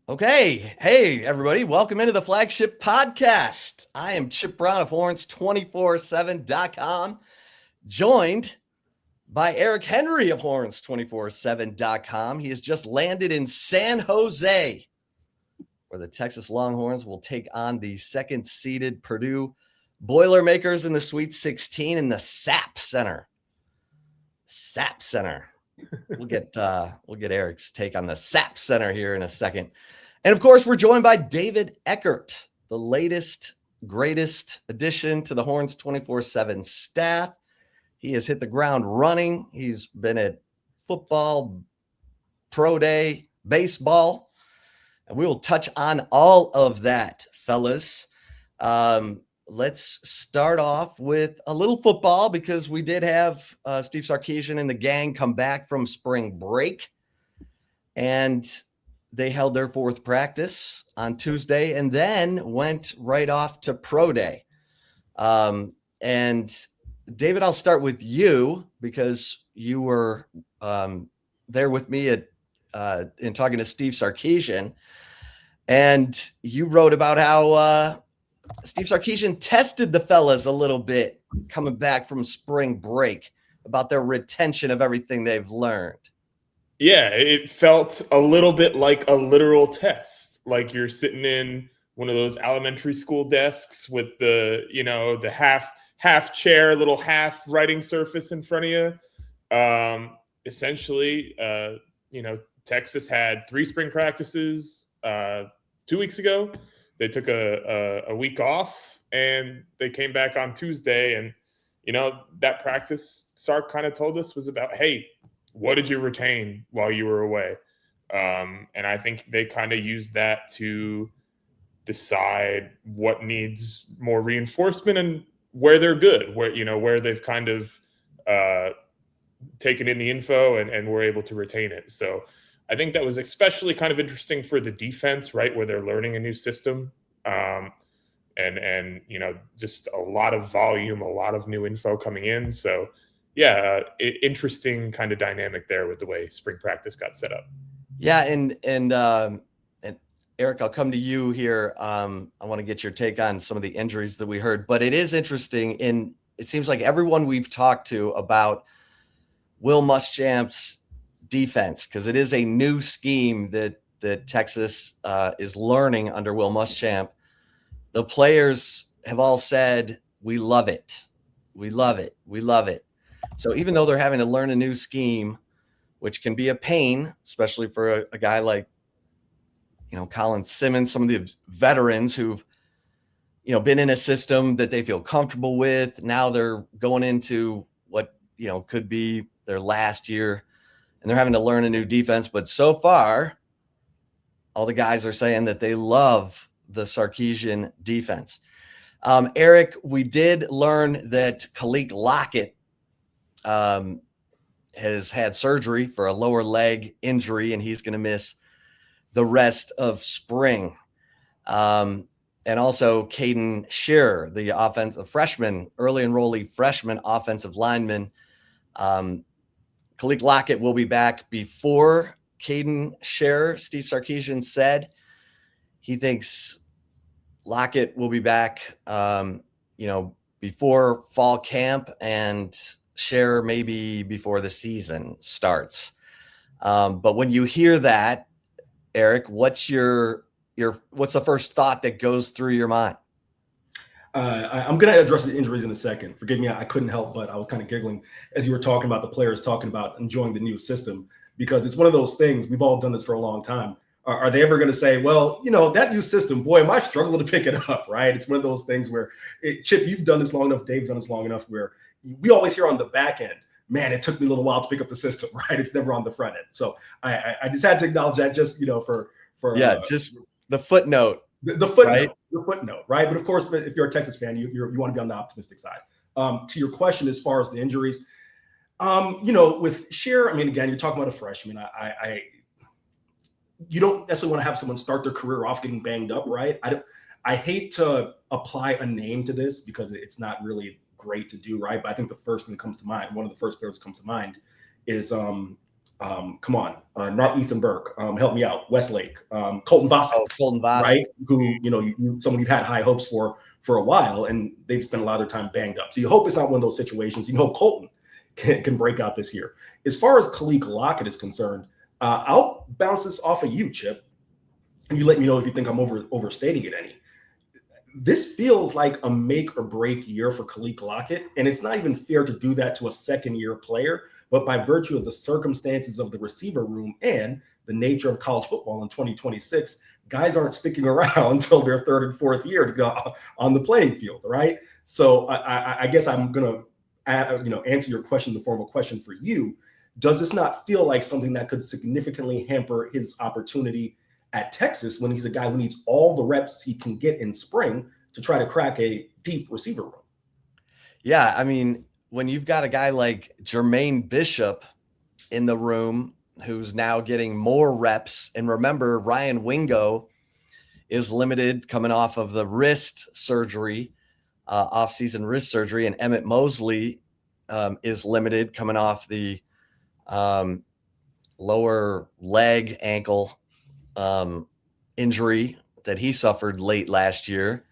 Okay. Hey, everybody. Welcome into the Flagship Podcast. I am Chip Brown of Horns247.com, joined by Eric Henry of Horns247.com. He has just landed in San Jose, where the Texas Longhorns will take on the second-seeded Purdue Boilermakers in the Sweet 16 in the SAP Center. SAP Center. We'll get Eric's take on the SAP Center here in a second. And of course, we're joined by David Eckert, the latest, greatest addition to the Horns 24/7 staff. He has hit the ground running. He's been at football, pro day, baseball, and we will touch on all of that, fellas. Let's start off with a little football because we did have Steve Sarkisian and the gang come back from spring break, and they held their fourth practice on Tuesday and then went right off to pro day. And David, I'll start with you because you were there with me in talking to Steve Sarkisian, and you wrote about how Steve Sarkisian tested the fellas a little bit coming back from spring break about their retention of everything they've learned. Yeah, it felt a little bit like a literal test, like you're sitting in one of those elementary school desks with the half chair, little half writing surface in front of you. Essentially, Texas had 3 spring practices 2 weeks ago. They took a week off and they came back on Tuesday. And, that practice Sark kind of told us was about, hey, what did you retain while you were away? And I think they kind of used that to decide what needs more reinforcement and where they're good, where they've kind of taken in the info and were able to retain it. So I think that was especially kind of interesting for the defense, right, where they're learning a new system. And just a lot of volume, a lot of new info coming in. So yeah, interesting kind of dynamic there with the way spring practice got set up. Yeah, and Eric, I'll come to you here. I want to get your take on some of the injuries that we heard, but it is interesting. And it seems like everyone we've talked to about Will Muschamp's defense, because it is a new scheme that Texas is learning under Will Muschamp. The players have all said, "We love it, we love it, we love it." So even though they're having to learn a new scheme, which can be a pain, especially for a guy like, Colin Simmons, some of the veterans who've, been in a system that they feel comfortable with. Now they're going into what, could be their last year and they're having to learn a new defense. But so far, all the guys are saying that they love the Sarkisian defense. Eric, we did learn that Khalil Lockett has had surgery for a lower leg injury, and he's going to miss the rest of spring. And also Caden Shearer, the offensive freshman, early enrollee freshman offensive lineman. Khalil Lockett will be back before Caden Shearer. Steve Sarkisian said he thinks Lockett will be back, before fall camp, and Shearer maybe before the season starts. But when you hear that, Eric, what's the first thought that goes through your mind? I'm going to address the injuries in a second. Forgive me, I couldn't help, but I was kind of giggling as you were talking about the players talking about enjoying the new system, because it's one of those things. We've all done this for a long time. Are they ever going to say, well, that new system, boy, am I struggling to pick it up, right? It's one of those things where, Chip, you've done this long enough, Dave's done this long enough, where we always hear on the back end, man, it took me a little while to pick up the system, right? It's never on the front end. So I just had to acknowledge that, just, for just the footnote. The footnote, right? But of course, if you're a Texas fan, you want to be on the optimistic side. To your question, as far as the injuries, with Shearer, again, you're talking about a freshman. You don't necessarily want to have someone start their career off getting banged up, right? I hate to apply a name to this because it's not really great to do, right? But I think the first thing that comes to mind, one of the first players that comes to mind is Come on, not Ethan Burke. Help me out. Westlake, Colton Voss, Colton Voss, right? Who someone you've had high hopes for a while, and they've spent a lot of their time banged up. So you hope it's not one of those situations. You hope Colton can break out this year. As far as Khalil Lockett is concerned, I'll bounce this off of you, Chip, and you let me know if you think I'm overstating it any. This feels like a make or break year for Khalil Lockett, and it's not even fair to do that to a second-year player. But by virtue of the circumstances of the receiver room and the nature of college football in 2026, guys aren't sticking around until their third and fourth year to go on the playing field, right? So I guess I'm going to answer your question in the form of a question for you. Does this not feel like something that could significantly hamper his opportunity at Texas when he's a guy who needs all the reps he can get in spring to try to crack a deep receiver room? Yeah, I mean, when you've got a guy like Jermaine Bishop in the room who's now getting more reps, and remember, Ryan Wingo is limited coming off of the wrist surgery, off-season wrist surgery, and Emmett Mosley is limited coming off the lower leg ankle injury that he suffered late last year.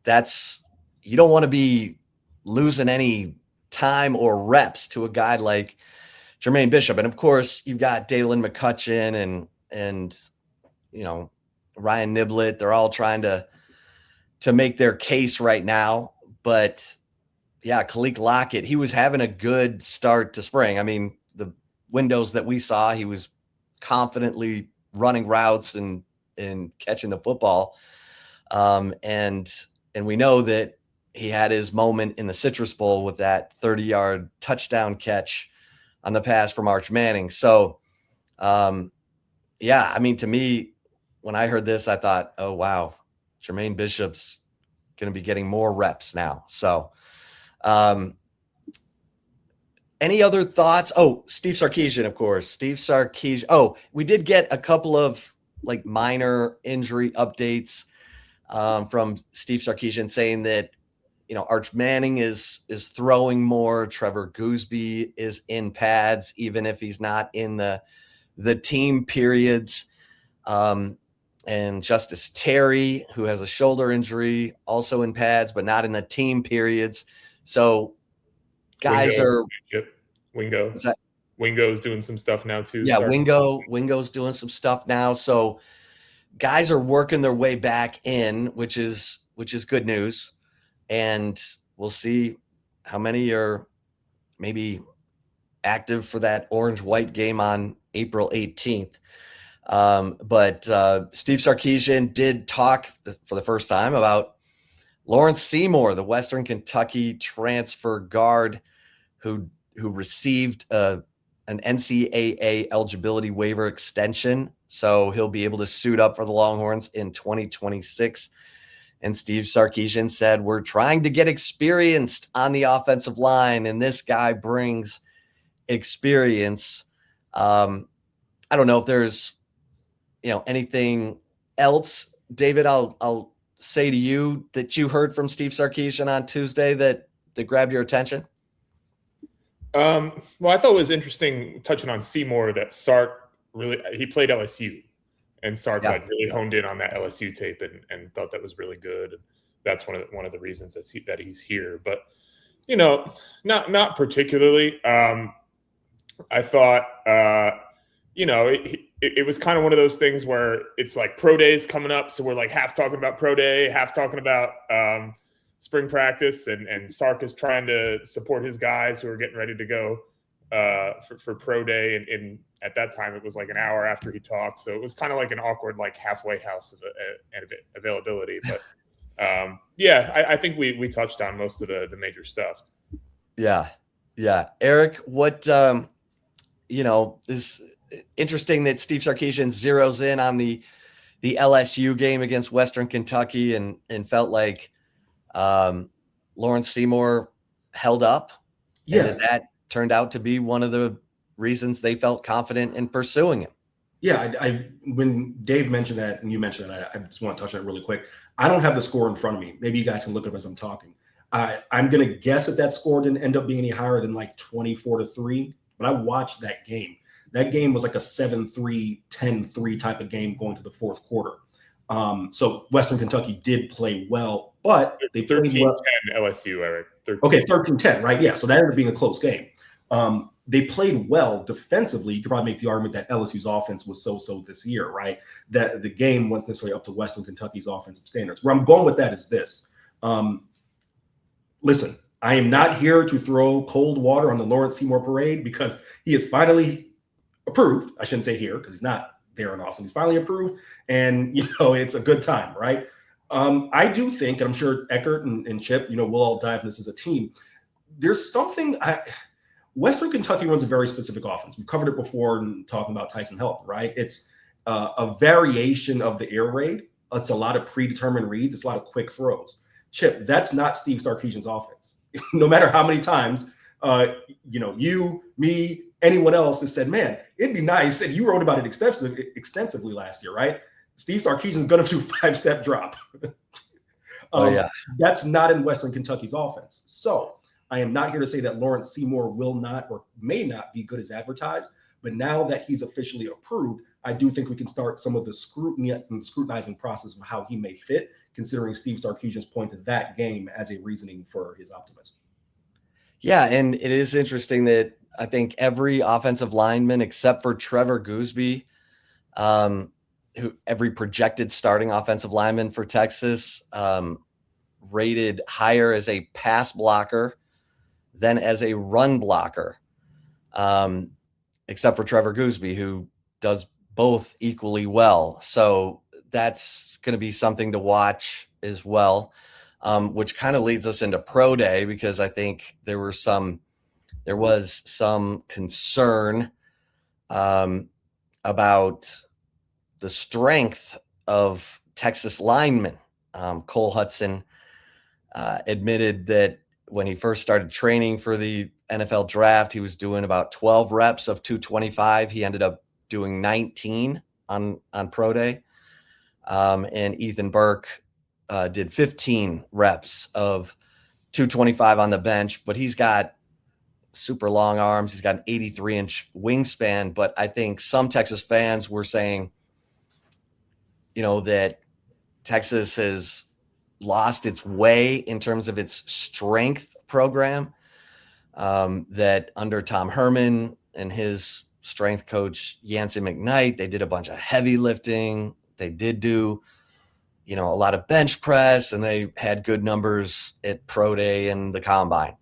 You don't want to be losing any time or reps to a guy like Jermaine Bishop. And of course, you've got Dalen McCutcheon and Ryan Niblett. They're all trying to make their case right now. But yeah, Khalil Lockett, he was having a good start to spring. I mean, the windows that we saw, he was confidently running routes and catching the football. And we know that he had his moment in the Citrus Bowl with that 30-yard touchdown catch on the pass from Arch Manning. So, yeah, I mean, to me, when I heard this, I thought, oh, wow, Jermaine Bishop's going to be getting more reps now. So, any other thoughts? Oh, Steve Sarkisian, of course. Steve Sarkisian. Oh, we did get a couple of minor injury updates from Steve Sarkisian saying that, Arch Manning is throwing more. Trevor Gooseby is in pads, even if he's not in the team periods. And Justice Terry, who has a shoulder injury, also in pads, but not in the team periods. So guys Wingo. Wingo's doing some stuff now too. Yeah, Wingo's doing some stuff now. So guys are working their way back in, which is good news. And we'll see how many are maybe active for that orange-white game on April 18th. But Steve Sarkisian did talk for the first time about Lawrence Seymour, the Western Kentucky transfer guard who received an NCAA eligibility waiver extension. So he'll be able to suit up for the Longhorns in 2026. And Steve Sarkisian said, we're trying to get experienced on the offensive line, and this guy brings experience. I don't know if there's, anything else, David, I'll say to you that you heard from Steve Sarkisian on Tuesday that grabbed your attention. Well, I thought it was interesting touching on Seymour that Sark he played LSU. And Sark really honed in on that LSU tape and thought that was really good. That's one of the reasons that he's here. But not particularly. I thought it was kind of one of those things where it's like pro days coming up, so we're half talking about pro day, half talking about spring practice, and Sark is trying to support his guys who are getting ready to go for pro day, and at that time it was an hour after he talked, so it was kind of an awkward halfway house of availability. But I think we touched on most of the major stuff. Yeah Eric, what is interesting that Steve Sarkisian zeroes in on the LSU game against Western Kentucky and felt like Lawrence Seymour held up. And that turned out to be one of the reasons they felt confident in pursuing him. Yeah, I when Dave mentioned that and you mentioned that, I just want to touch on it really quick. I don't have the score in front of me. Maybe you guys can look it up as I'm talking. I'm going to guess that score didn't end up being any higher than 24-3 but I watched that game. That game was like a 7-3, 10-3 type of game going to the fourth quarter. So Western Kentucky did play well, but they played 13-10 well. LSU, Eric. 13. Okay, 13-10, right? Yeah, so that ended up being a close game. They played well defensively. You could probably make the argument that LSU's offense was so-so this year, right? That the game wasn't necessarily up to Western Kentucky's offensive standards. Where I'm going with that is this. Listen, I am not here to throw cold water on the Lawrence Seymour parade because he is finally approved. I shouldn't say here because he's not there in Austin. He's finally approved, and, it's a good time, right? I do think, and I'm sure Eckert and Chip, we'll all dive in this as a team. There's something Western Kentucky runs a very specific offense. We've covered it before in talking about Tyson Helton, right? It's a variation of the air raid. It's a lot of predetermined reads. It's a lot of quick throws. Chip, that's not Steve Sarkisian's offense. No matter how many times, you, me, anyone else has said, man, it'd be nice. And you wrote about it extensively last year, right? Steve Sarkisian's going to do 5-step drop. That's not in Western Kentucky's offense. So I am not here to say that Lawrence Seymour will not or may not be good as advertised, but now that he's officially approved, I do think we can start some of the scrutinizing process of how he may fit, considering Steve Sarkisian's point to that game as a reasoning for his optimism. Yeah, and it is interesting that I think every offensive lineman except for Trevor Gooseby, who every projected starting offensive lineman for Texas, rated higher as a pass blocker than as a run blocker, except for Trevor Gooseby, who does both equally well. So that's going to be something to watch as well, which kind of leads us into Pro Day, because I think there was some concern about the strength of Texas linemen. Cole Hudson admitted that when he first started training for the NFL draft, he was doing about 12 reps of 225. He ended up doing 19 on Pro Day. And Ethan Burke did 15 reps of 225 on the bench, but he's got super long arms. He's got an 83-inch wingspan. But I think some Texas fans were saying, that Texas has lost its way in terms of its strength program, that under Tom Herman and his strength coach, Yancey McKnight, they did a bunch of heavy lifting. They did do, a lot of bench press, and they had good numbers at Pro Day and the Combine.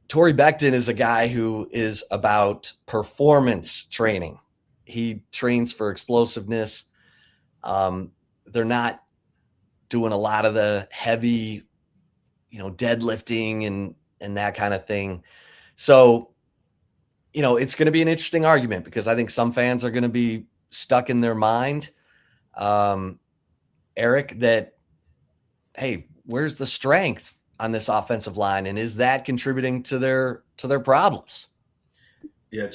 Torrey Becton is a guy who is about performance training. He trains for explosiveness. They're not doing a lot of the heavy, deadlifting and that kind of thing. So, it's going to be an interesting argument, because I think some fans are going to be stuck in their mind, Eric, that, hey, where's the strength on this offensive line? And is that contributing to their problems? Yeah.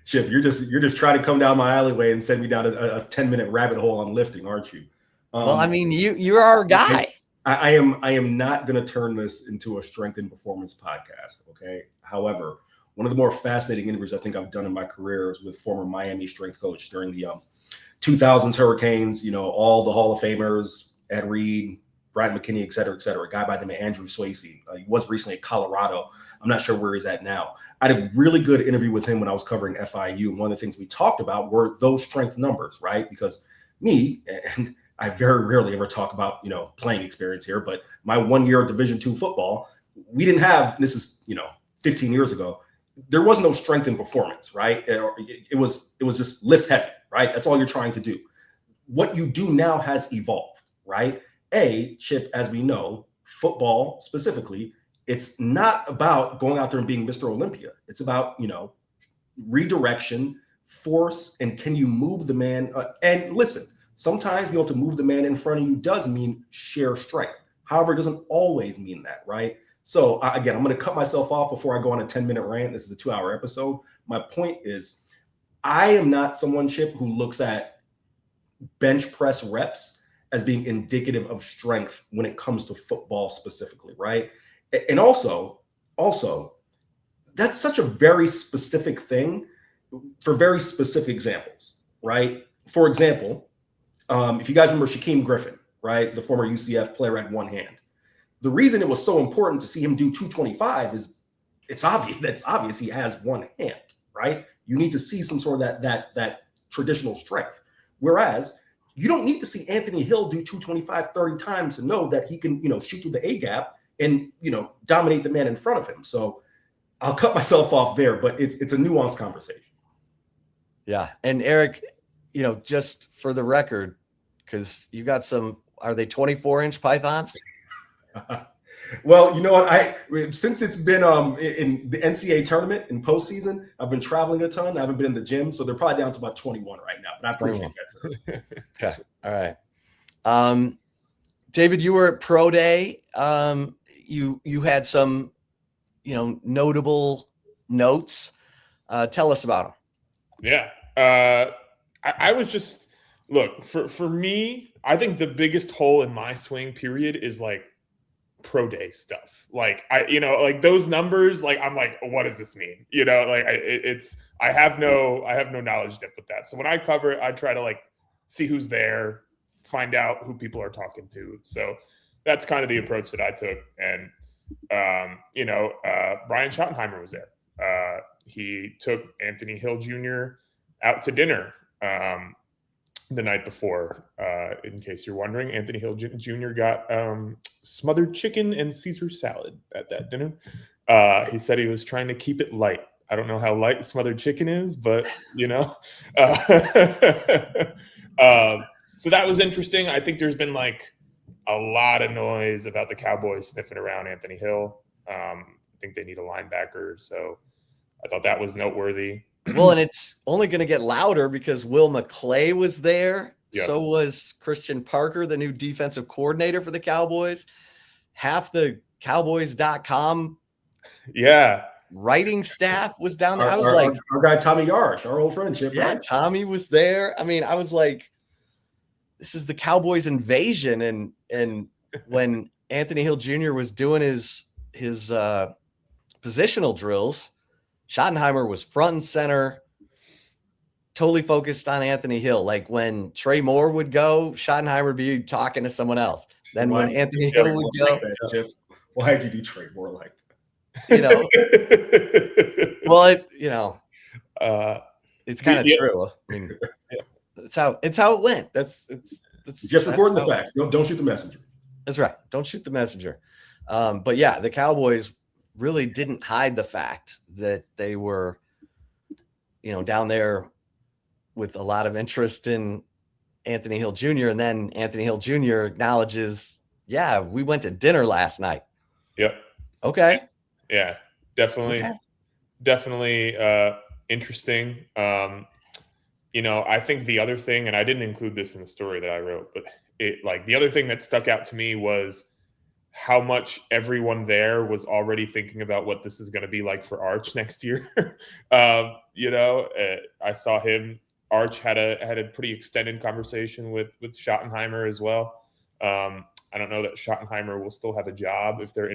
Chip, you're just trying to come down my alleyway and send me down a 10-minute rabbit hole on lifting, aren't you? Well, I mean, you're our guy. I am not going to turn this into a strength and performance podcast. Okay. However, one of the more fascinating interviews I think I've done in my career is with former Miami strength coach during the 2000s Hurricanes, all the Hall of Famers, Ed Reed, Brian McKinney, et cetera, a guy by the name of Andrew Swayze. He was recently at Colorado. I'm not sure where he's at now. I had a really good interview with him when I was covering FIU. And one of the things we talked about were those strength numbers, right? Because me, and I very rarely ever talk about, playing experience here, but my 1 year of Division II football, we didn't have, this is, 15 years ago, there was no strength in performance, right? It was just lift heavy, right? That's all you're trying to do. What you do now has evolved, right? Chip, as we know, football specifically, it's not about going out there and being Mr. Olympia. It's about, redirection, force, and can you move the man? And listen, sometimes being able to move the man in front of you does mean sheer strength. However, it doesn't always mean that, right? So again, I'm going to cut myself off before I go on a 10-minute rant. This is a 2-hour episode. My point is, I am not someone, Chip, who looks at bench press reps as being indicative of strength when it comes to football specifically, right? And also, that's such a very specific thing for very specific examples, right? For example, if you guys remember Shaquem Griffin, right, the former UCF player at one hand, the reason it was so important to see him do 225 is it's obvious. That's obvious. He has one hand, right? You need to see some sort of that traditional strength. Whereas you don't need to see Anthony Hill do 225 30 times to know that he can, shoot through the A gap and, dominate the man in front of him. So I'll cut myself off there, but it's a nuanced conversation. Yeah. And Eric, just for the record, because you got are they 24-inch pythons? Well, you know what? Since it's been in the NCAA tournament in postseason, I've been traveling a ton. I haven't been in the gym, so they're probably down to about 21 right now. But I appreciate that. Okay, all right. David, you were at Pro Day. You had some, notable notes. Tell us about them. Yeah, I was just for me. I think the biggest hole in my swing period is like Pro Day stuff. Like like those numbers, like I'm like, what does this mean? I have no knowledge depth with that. So when I cover it, I try to like see who's there, find out who people are talking to. So that's kind of the approach that I took. And Brian Schottenheimer was there. He took Anthony Hill Jr. out to dinner the night before. In case you're wondering, Anthony Hill Jr. got smothered chicken and Caesar salad at that dinner. He said he was trying to keep it light. I don't know how light smothered chicken is, but so that was interesting. I think there's been like a lot of noise about the Cowboys sniffing around Anthony Hill. I think they need a linebacker, so I thought that was noteworthy. Well, and it's only going to get louder because Will McClay was there. Yep. So was Christian Parker, the new defensive coordinator for the Cowboys. Half the Cowboys.com writing staff was down there. I was like, our guy Tommy Yarsh, our old friendship. Yeah, right? Tommy was there. I mean, I was like, this is the Cowboys invasion. And when Anthony Hill Jr. was doing his positional drills, Schottenheimer was front and center, totally focused on Anthony Hill. Like when Trey Moore would go, Schottenheimer would be talking to someone else. Then when Anthony Hill would go, why did you do Trey Moore like that? Well, it's kind of true. I mean, it's how it went. That's just recording the facts. Don't shoot the messenger. That's right. Don't shoot the messenger. But yeah, the Cowboys really didn't hide the fact that they were, down there with a lot of interest in Anthony Hill Jr. And then Anthony Hill Jr. acknowledges, yeah, we went to dinner last night. Yep. Okay. Yeah, definitely. Okay. Definitely interesting. I think the other thing, and I didn't include this in the story that I wrote, but the other thing that stuck out to me was how much everyone there was already thinking about what this is going to be like for Arch next year. I saw him. Arch had a pretty extended conversation with Schottenheimer as well. I don't know that Schottenheimer will still have a job if they're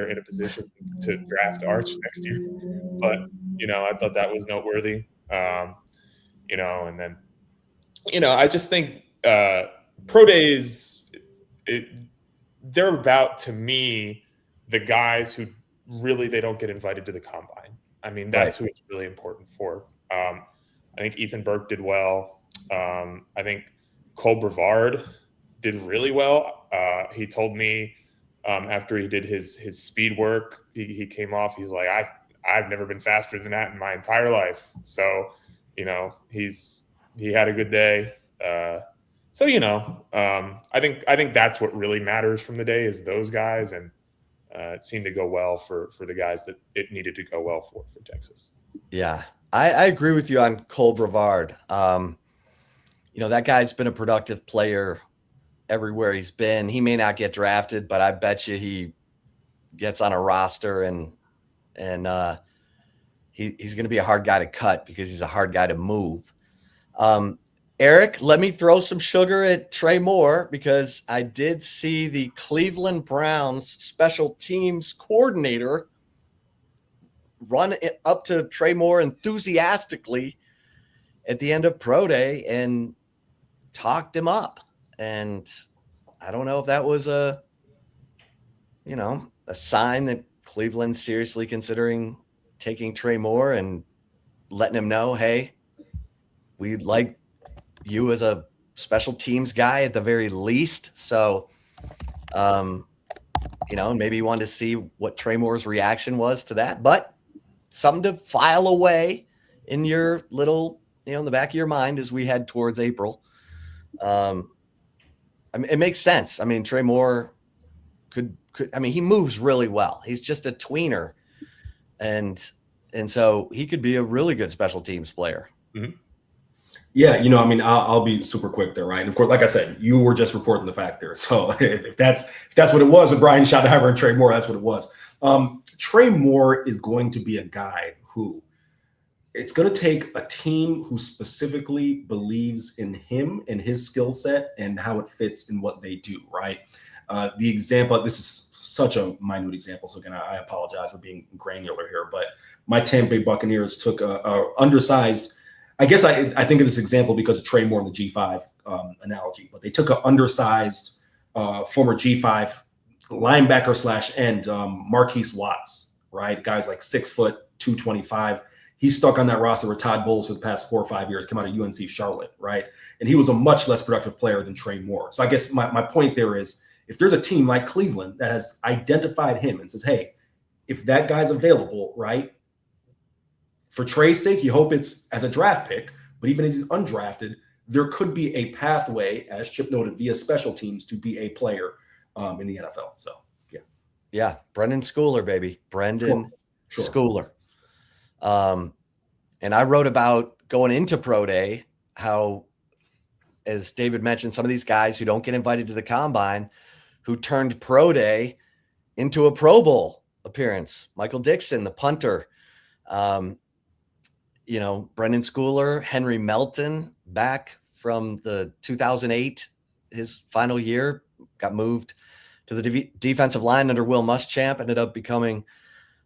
in a position to draft Arch next year. But I thought that was noteworthy. And then I just think pro days they're about, to me, the guys who really they don't get invited to the combine. I mean, that's who it's really important for. I think Ethan Burke did well. I think Cole Brevard did really well. He told me after he did his speed work, he came off. He's like, I've never been faster than that in my entire life. So, he had a good day. I think that's what really matters from the day is those guys, and it seemed to go well for the guys that it needed to go well for Texas. Yeah, I agree with you on Cole Brevard. That guy's been a productive player everywhere he's been. He may not get drafted, but I bet you he gets on a roster and he's going to be a hard guy to cut because he's a hard guy to move. Eric, let me throw some sugar at Trey Moore because I did see the Cleveland Browns special teams coordinator run up to Trey Moore enthusiastically at the end of Pro Day and talked him up. And I don't know if that was a sign that Cleveland's seriously considering taking Trey Moore and letting him know, hey, we'd like you as a special teams guy at the very least. So, maybe you wanted to see what Trey Moore's reaction was to that, but something to file away in your little, in the back of your mind as we head towards April. It makes sense. I mean, Trey Moore he moves really well. He's just a tweener. And so he could be a really good special teams player. Mm-hmm. Yeah, I'll be super quick there, right? And of course, like I said, you were just reporting the fact there. So if that's what it was with Brian Schottenheimer and Trey Moore, that's what it was. Trey Moore is going to be a guy who it's going to take a team who specifically believes in him and his skill set and how it fits in what they do, right? The example, this is such a minute example, so again, I apologize for being granular here, but my Tampa Bay Buccaneers took a undersized, I guess I think of this example because of Trey Moore in the G5 analogy, but they took an undersized former G5 linebacker / end, Marquise Watts, right? Guy's like 6 foot, 225. He's stuck on that roster with Todd Bowles for the past 4 or 5 years, come out of UNC Charlotte, right? And he was a much less productive player than Trey Moore. So I guess my point there is, if there's a team like Cleveland that has identified him and says, hey, if that guy's available, right, for Trey's sake, you hope it's as a draft pick, but even as he's undrafted, there could be a pathway, as Chip noted, via special teams to be a player in the NFL. So, yeah. Yeah, Brendan Schooler, baby. Brendan Schooler. And I wrote about going into Pro Day, how, as David mentioned, some of these guys who don't get invited to the Combine, who turned Pro Day into a Pro Bowl appearance. Michael Dixon, the punter, Brendan Schooler, Henry Melton, back from the 2008, his final year, got moved to the defensive line under Will Muschamp, ended up becoming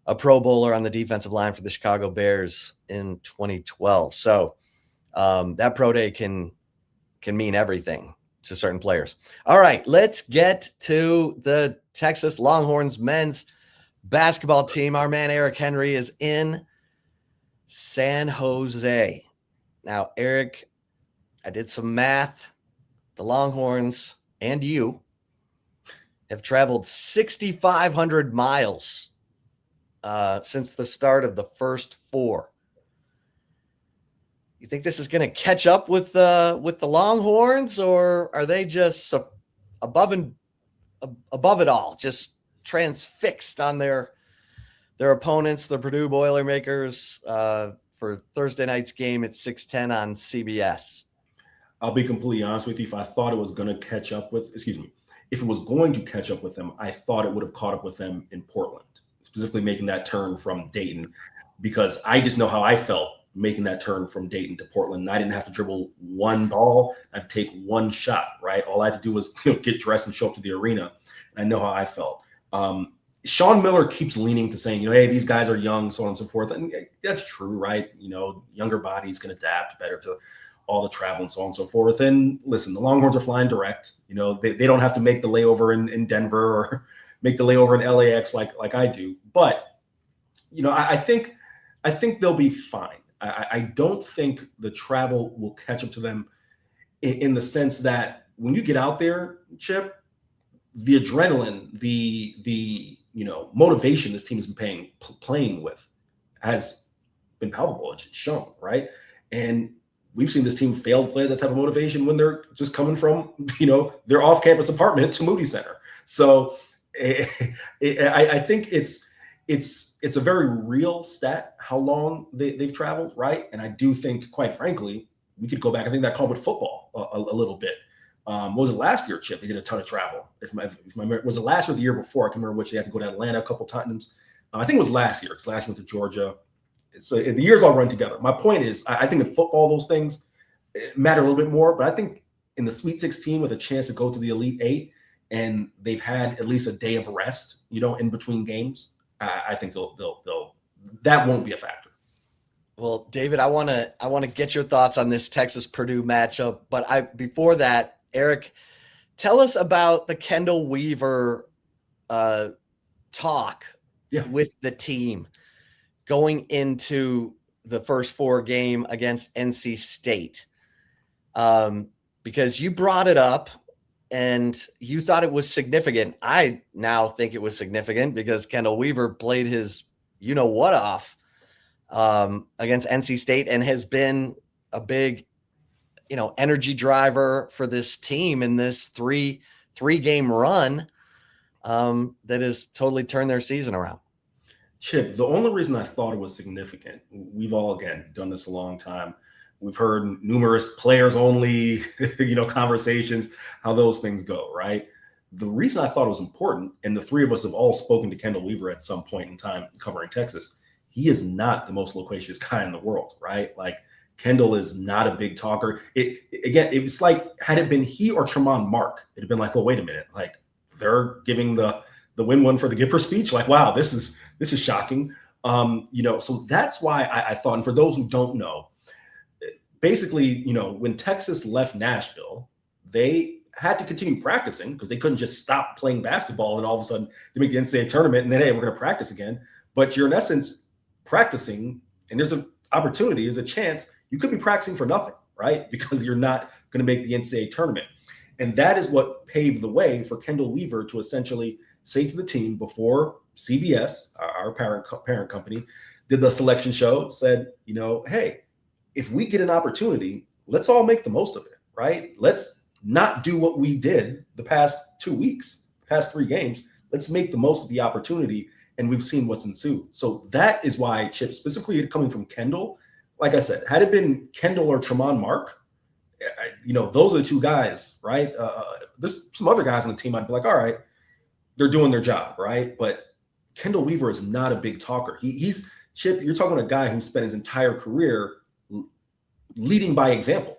a Pro Bowler on the defensive line for the Chicago Bears in 2012. So that Pro Day can mean everything to certain players. All right, let's get to the Texas Longhorns men's basketball team. Our man Eric Henry is in San Jose. Now, Eric, I did some math. The Longhorns and you have traveled 6,500 miles since the start of the first 4. You think this is going to catch up with the Longhorns, or are they just above it all, just transfixed on their opponents, the Purdue Boilermakers, for Thursday night's game at 6:10 on CBS? I'll be completely honest with you. If I thought it was going to catch up with, if it was going to catch up with them, I thought it would have caught up with them in Portland, specifically making that turn from Dayton, because I just know how I felt making that turn from Dayton to Portland. I didn't have to dribble one ball. I had to take one shot, right? All I had to do was get dressed and show up to the arena. And I know how I felt. Sean Miller keeps leaning to saying, hey, these guys are young, so on and so forth. And that's true, right? Younger bodies can adapt better to all the travel and so on and so forth. And listen, the Longhorns are flying direct. They don't have to make the layover in Denver or make the layover in LAX like I do. But, I think they'll be fine. I don't think the travel will catch up to them in the sense that when you get out there, Chip, the adrenaline, the motivation this team has been playing with has been palpable. It's shown, right? And we've seen this team fail to play that type of motivation when they're just coming from, their off-campus apartment to Moody Center. So I think it's a very real stat how long they've traveled, right? And I do think, quite frankly, we could go back. I think that called with football a little bit. Was it last year, Chip? They did a ton of travel. Was it last year or the year before? I can remember which. They had to go to Atlanta a couple times. I think it was last year, because last year went to Georgia. So the years all run together. My point is, I think in football, those things matter a little bit more. But I think in the Sweet 16 with a chance to go to the Elite 8, and they've had at least a day of rest, in between games, I think they'll that won't be a factor. Well, David, I want to get your thoughts on this Texas-Purdue matchup, but before that, Eric, tell us about the Kendall Weaver talk with the team going into the first 4 game against NC State, because you brought it up and you thought it was significant. I now think it was significant because Kendall Weaver played his you-know-what off against NC State and has been a big, energy driver for this team in this three-game run that has totally turned their season around. Chip, the only reason I thought it was significant, we've all, again, done this a long time. We've heard numerous players only, conversations, how those things go, right? The reason I thought it was important, and the three of us have all spoken to Kendall Weaver at some point in time covering Texas, he is not the most loquacious guy in the world, right? Like, Kendall is not a big talker. It was like, had it been he or Tremont Mark, it'd have been like, well, wait a minute. Like, they're giving the win one for the Gipper speech. Like, wow, this is shocking. So that's why I thought, and for those who don't know, basically, when Texas left Nashville, they had to continue practicing because they couldn't just stop playing basketball and all of a sudden they make the NCAA tournament and then, hey, we're going to practice again. But you're in essence practicing, and there's an opportunity, there's a chance you could be practicing for nothing, right? Because you're not going to make the NCAA tournament. And that is what paved the way for Kendall Weaver to essentially say to the team before CBS, our parent company, did the selection show, said, hey, if we get an opportunity, let's all make the most of it, right? Let's not do what we did the past 2 weeks, past 3 games. Let's make the most of the opportunity. And we've seen what's ensued. So that is why, Chip, specifically coming from Kendall, like I said, had it been Kendall or Tremont Mark, those are the 2 guys, right? There's some other guys on the team I'd be like, all right, they're doing their job, right? But Kendall Weaver is not a big talker. He's Chip, you're talking to a guy who spent his entire career leading by example,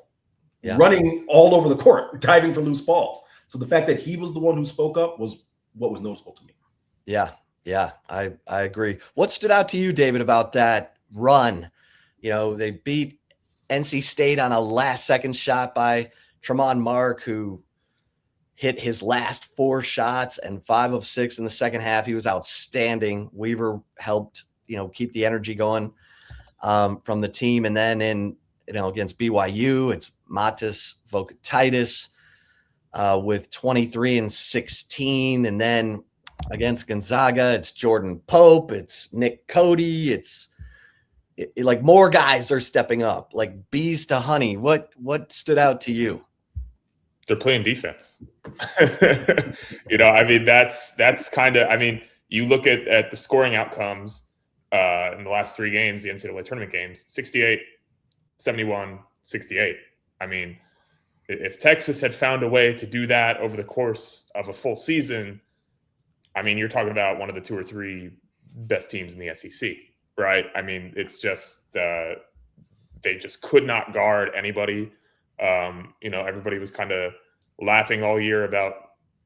running all over the court, diving for loose balls. So the fact that he was the one who spoke up was what was noticeable to me. Yeah, I agree. What stood out to you, David, about that run? They beat NC State on a last-second shot by Tremont Mark, who hit his last 4 shots and 5 of 6 in the second half. He was outstanding. Weaver helped, keep the energy going from the team. And then against BYU, it's Matas Vokatitis with 23 and 16. And then against Gonzaga, it's Jordan Pope, it's Nick Cody, it's like more guys are stepping up, like bees to honey. What stood out to you? They're playing defense. That's kind of, you look at the scoring outcomes in the last 3 games, the NCAA tournament games, 68, 71, 68. If Texas had found a way to do that over the course of a full season, you're talking about one of the 2 or 3 best teams in the SEC, right? It's just they just could not guard anybody. Everybody was kind of laughing all year about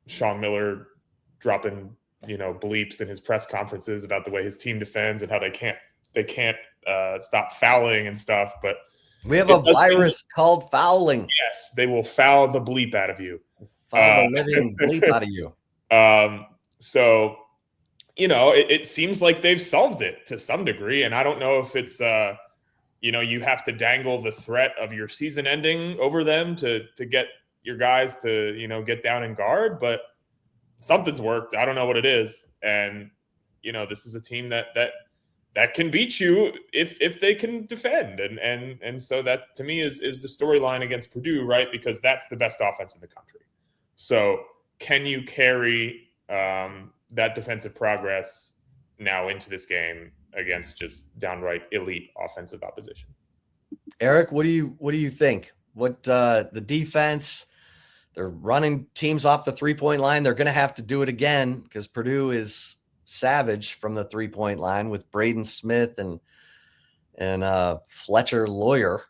Sean Miller dropping, bleeps in his press conferences about the way his team defends and how they can't stop fouling and stuff. But we have a virus called fouling. Yes, they will foul the bleep out of you. Foul the living bleep out of you. So, it seems like they've solved it to some degree. And I don't know if it's, you have to dangle the threat of your season ending over them to get your guys to, get down and guard, but something's worked. I don't know what it is. And, this is a team that can beat you if they can defend. And so that to me is the storyline against Purdue, right? Because that's the best offense in the country. So can you carry that defensive progress now into this game against just downright elite offensive opposition? Eric, what do you think? What the defense? They're running teams off the 3-point line. They're going to have to do it again because Purdue is savage from the 3-point line with Braden Smith and Fletcher Lawyer.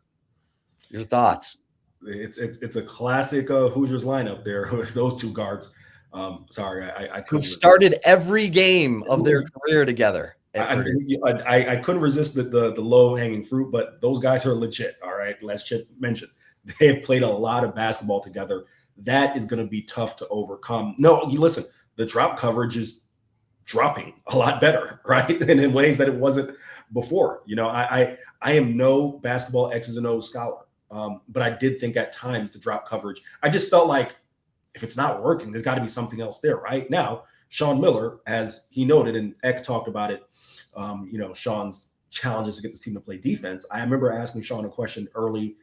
Your thoughts? It's a classic Hoosiers lineup there with those 2 guards. Sorry, I who've started every game of their career together. I couldn't resist the low hanging fruit, but those guys are legit. All right, as Chip mentioned, they have played a lot of basketball together. That is going to be tough to overcome. No, you listen. The drop coverage is dropping a lot better, right? And in ways that it wasn't before. I am no basketball X's and O's scholar, but I did think at times the drop coverage. I just felt like if it's not working, there's got to be something else there, right? Now, Sean Miller, as he noted, and Eck talked about it, Sean's challenges to get the team to play defense. I remember asking Sean a question early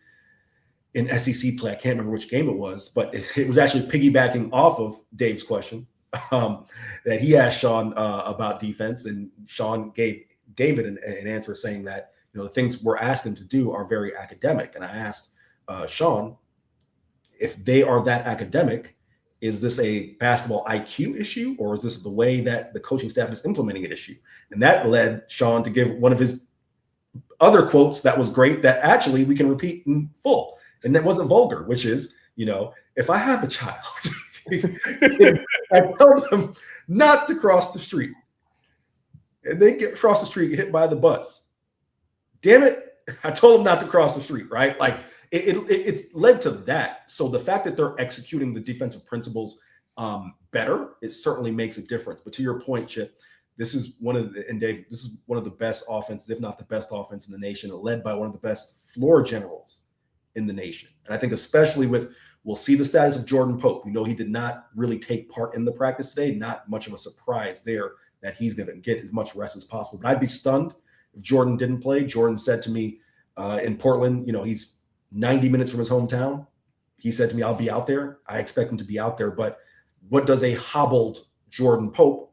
in SEC play. I can't remember which game it was, but it was actually piggybacking off of Dave's question that he asked Sean about defense, and Sean gave David an answer saying that the things we're asking to do are very academic. And I asked Sean, if they are that academic, is this a basketball IQ issue, or is this the way that the coaching staff is implementing an issue? And that led Sean to give one of his other quotes that was great that actually we can repeat in full. And that wasn't vulgar, which is, if I have a child, I tell them not to cross the street, and they get across the street, hit by the bus. Damn it, I told them not to cross the street, right? Like it's led to that. So the fact that they're executing the defensive principles better, it certainly makes a difference. But to your point, Chip, this is one of the best offenses, if not the best offense in the nation, led by one of the best floor generals in the nation. And I think especially we'll see the status of Jordan Pope. He did not really take part in the practice today. Not much of a surprise there that he's going to get as much rest as possible. But I'd be stunned if Jordan didn't play. Jordan said to me in Portland, he's 90 minutes from his hometown. He said to me, I'll be out there. I expect him to be out there. But what does a hobbled Jordan Pope,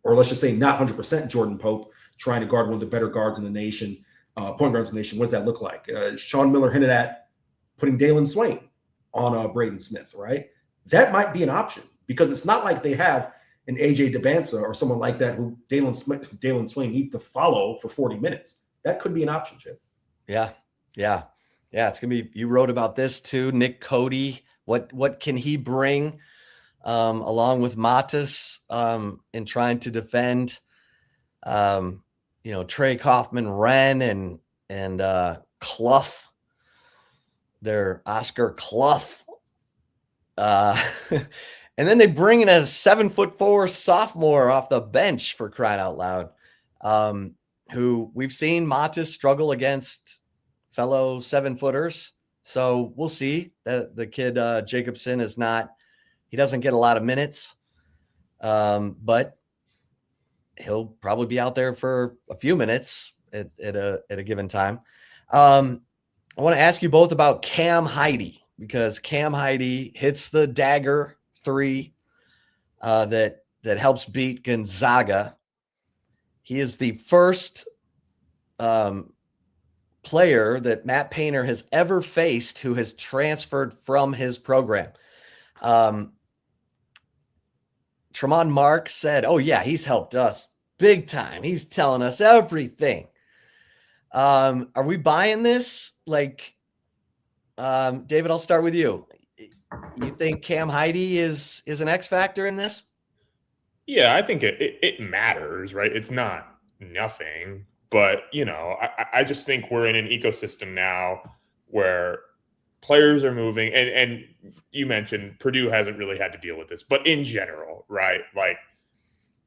or let's just say not 100% Jordan Pope, trying to guard one of the better guards in the nation, point guards in the nation, what does that look like? Sean Miller hinted at putting Dalen Swain on Braden Smith, right? That might be an option because it's not like they have an AJ DeBanza or someone like that who Dalen Swain needs to follow for 40 minutes. That could be an option, Chip. Yeah. It's gonna be. You wrote about this too, Nick Cody. What can he bring along with Matas in trying to defend? Trey Kaufman-Renn and Clough. They're Oscar Clough. And then they bring in a 7'4" sophomore off the bench, for crying out loud, who we've seen Matas struggle against fellow 7-footers. So we'll see. The kid Jacobson he doesn't get a lot of minutes, but he'll probably be out there for a few minutes at a given time. I want to ask you both about Cam Heide, because Cam Heide hits the dagger 3 that helps beat Gonzaga. He is the first player that Matt Painter has ever faced who has transferred from his program. Tremont Mark said, "Oh yeah, he's helped us big time. He's telling us everything." Are we buying this? Like, David, I'll start with you. You think Cam Heide is an X factor in this? Yeah, I think it matters, right? It's not nothing, but I just think we're in an ecosystem now where players are moving, and you mentioned Purdue hasn't really had to deal with this, but in general, right? Like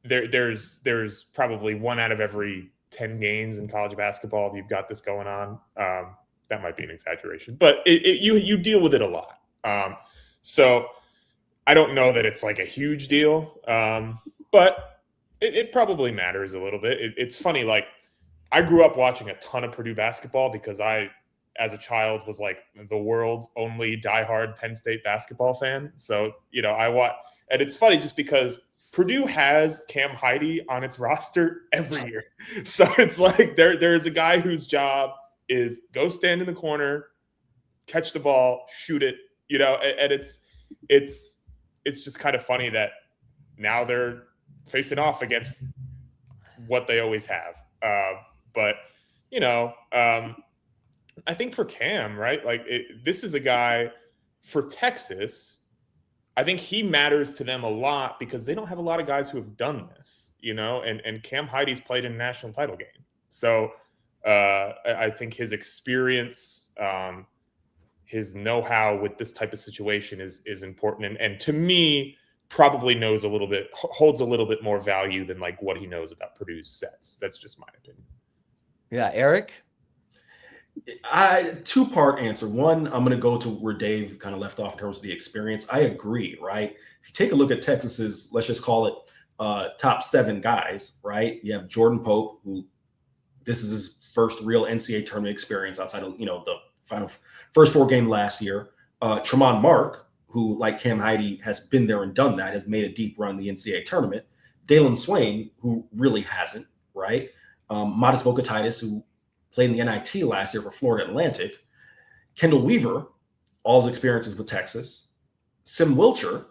there's probably 1 out of every 10 games in college basketball you've got this going on. That might be an exaggeration, but you deal with it a lot. So I don't know that it's like a huge deal, but it probably matters a little bit. It's funny, like I grew up watching a ton of Purdue basketball because I, as a child, was like the world's only diehard Penn State basketball fan. So, I watch, and it's funny just because Purdue has Cam Heide on its roster every year. So it's like there's a guy whose job is go stand in the corner, catch the ball, shoot it, and it's just kind of funny that now they're facing off against what they always have. But I think for Cam, right, like this is a guy for Texas I think he matters to them a lot because they don't have a lot of guys who have done this, and Cam Heidi's played in a national title game. So I think his experience, his know-how with this type of situation is important. And to me, probably holds a little bit more value than like what he knows about Purdue's sets. That's just my opinion. Yeah. Eric? Two-part answer. One, I'm going to go to where Dave kind of left off in terms of the experience. I agree, right? If you take a look at Texas's, let's just call it top 7 guys, right? You have Jordan Pope, who this is his first real NCAA tournament experience outside of, the first 4 game last year. Tremont Mark, who, like Cam Heidi, has been there and done that, has made a deep run in the NCAA tournament. Dalen Swain, who really hasn't, right? Modest Vocatitis, who played in the NIT last year for Florida Atlantic. Kendall Weaver, all his experiences with Texas. Sim Wilcher,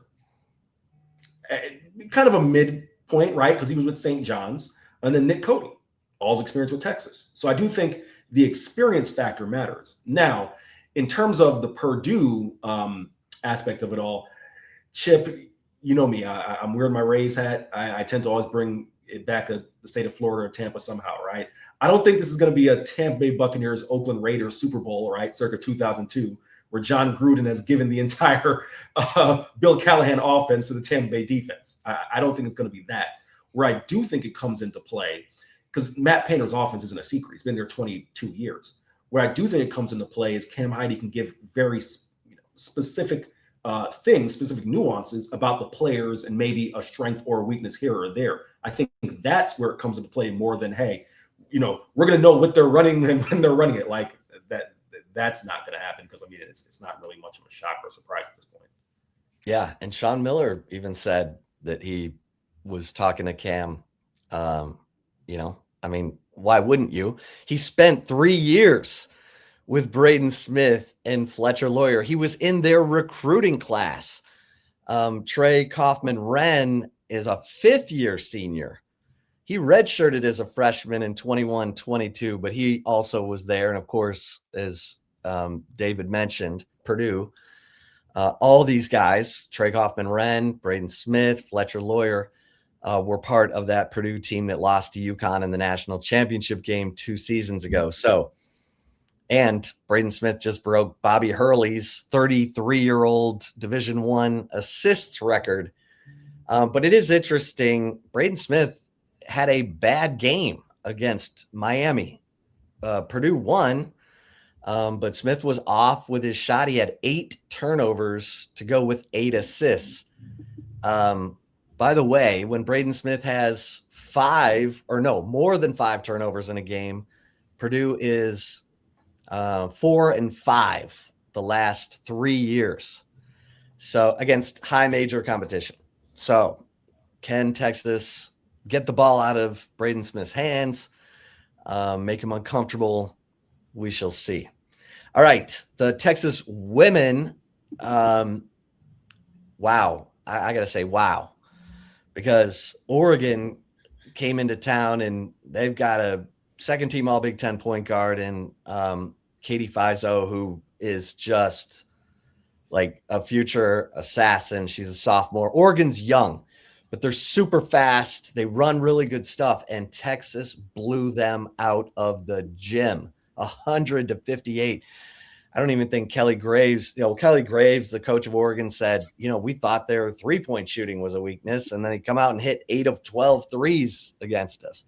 kind of a midpoint, right? Because he was with St. John's. And then Nick Cody, all his experience with Texas. So I do think the experience factor matters. Now, in terms of the Purdue aspect of it all, Chip, you know me, I'm wearing my Rays hat. I tend to always bring it back to the state of Florida or Tampa somehow, right? I don't think this is going to be a Tampa Bay Buccaneers, Oakland Raiders Super Bowl, right, circa 2002, where John Gruden has given the entire Bill Callahan offense to the Tampa Bay defense. I don't think it's going to be that. Where I do think it comes into play, because Matt Painter's offense isn't a secret. He's been there 22 years. Where I do think it comes into play is Cam Heidi can give very specific things, specific nuances about the players and maybe a strength or a weakness here or there. I think that's where it comes into play more than, hey, we're going to know what they're running and when they're running it. Like that's not going to happen because, it's not really much of a shock or a surprise at this point. Yeah. And Sean Miller even said that he was talking to Cam. Why wouldn't you? He spent 3 years with Braden Smith and Fletcher Lawyer. He was in their recruiting class. Trey Kaufman-Wren is a 5th-year senior. He redshirted as a freshman in 21-22, but he also was there. And of course, as David mentioned, Purdue, all these guys, Trey Kaufman-Wren, Braden Smith, Fletcher Lawyer, were part of that Purdue team that lost to UConn in the national championship game 2 seasons ago. And Braden Smith just broke Bobby Hurley's 33-year-old Division I assists record. But it is interesting. Braden Smith had a bad game against Miami. Purdue won, but Smith was off with his shot. He had 8 turnovers to go with 8 assists. By the way, when Braden Smith has more than 5 turnovers in a game, Purdue is 4-5 the last 3 years. So against high major competition. So can Texas get the ball out of Braden Smith's hands, make him uncomfortable? We shall see. All right. The Texas women. Wow. I got to say, wow. Because Oregon came into town and they've got a second team all Big Ten point guard and Katie Fizo, who is just like a future assassin. She's a sophomore. Oregon's young, but they're super fast. They run really good stuff. And Texas blew them out of the gym, 100-58. I don't even think Kelly Graves, the coach of Oregon, said, we thought their 3-point shooting was a weakness. And then they come out and hit 8 of 12 threes against us.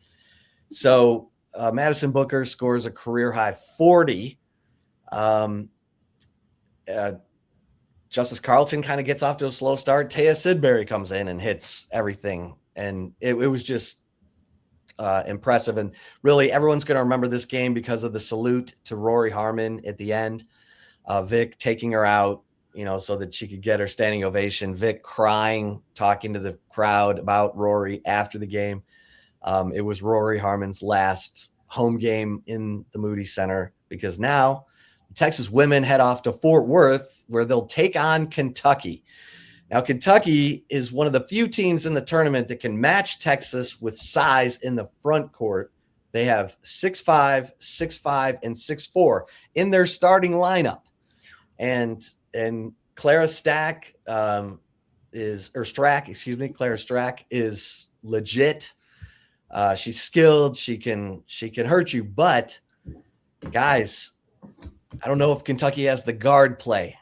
So Madison Booker scores a career high 40. Justice Carlton kind of gets off to a slow start. Taya Sidbury comes in and hits everything. And it was just impressive. And really, everyone's going to remember this game because of the salute to Rory Harmon at the end. Vic taking her out, so that she could get her standing ovation. Vic crying, talking to the crowd about Rory after the game. It was Rory Harmon's last home game in the Moody Center because now Texas women head off to Fort Worth where they'll take on Kentucky. Now, Kentucky is one of the few teams in the tournament that can match Texas with size in the front court. They have 6'5", 6'5", and 6'4" in their starting lineup. And Clara Stack, Claire Strack is legit. She's skilled. She can hurt you, but guys, I don't know if Kentucky has the guard play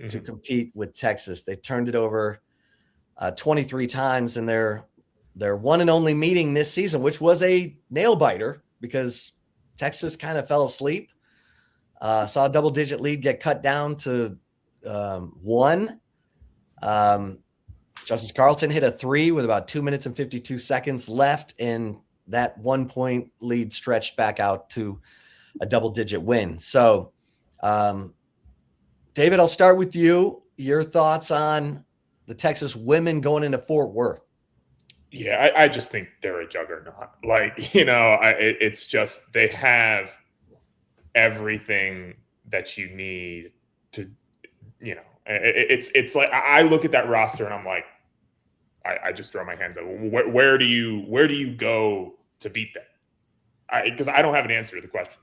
to compete with Texas. They turned it over 23 times in their one and only meeting this season, which was a nail biter because Texas kind of fell asleep. Saw a double-digit lead get cut down to 1. Justice Carlton hit a 3 with about 2 minutes and 52 seconds left, and that 1-point lead stretched back out to a double-digit win. So, David, I'll start with you. Your thoughts on the Texas women going into Fort Worth? Yeah, I just think they're a juggernaut. It's just they have everything that you need to, it's like I look at that roster and I'm like, I just throw my hands up. Where do you go to beat them? Because I don't have an answer to the question.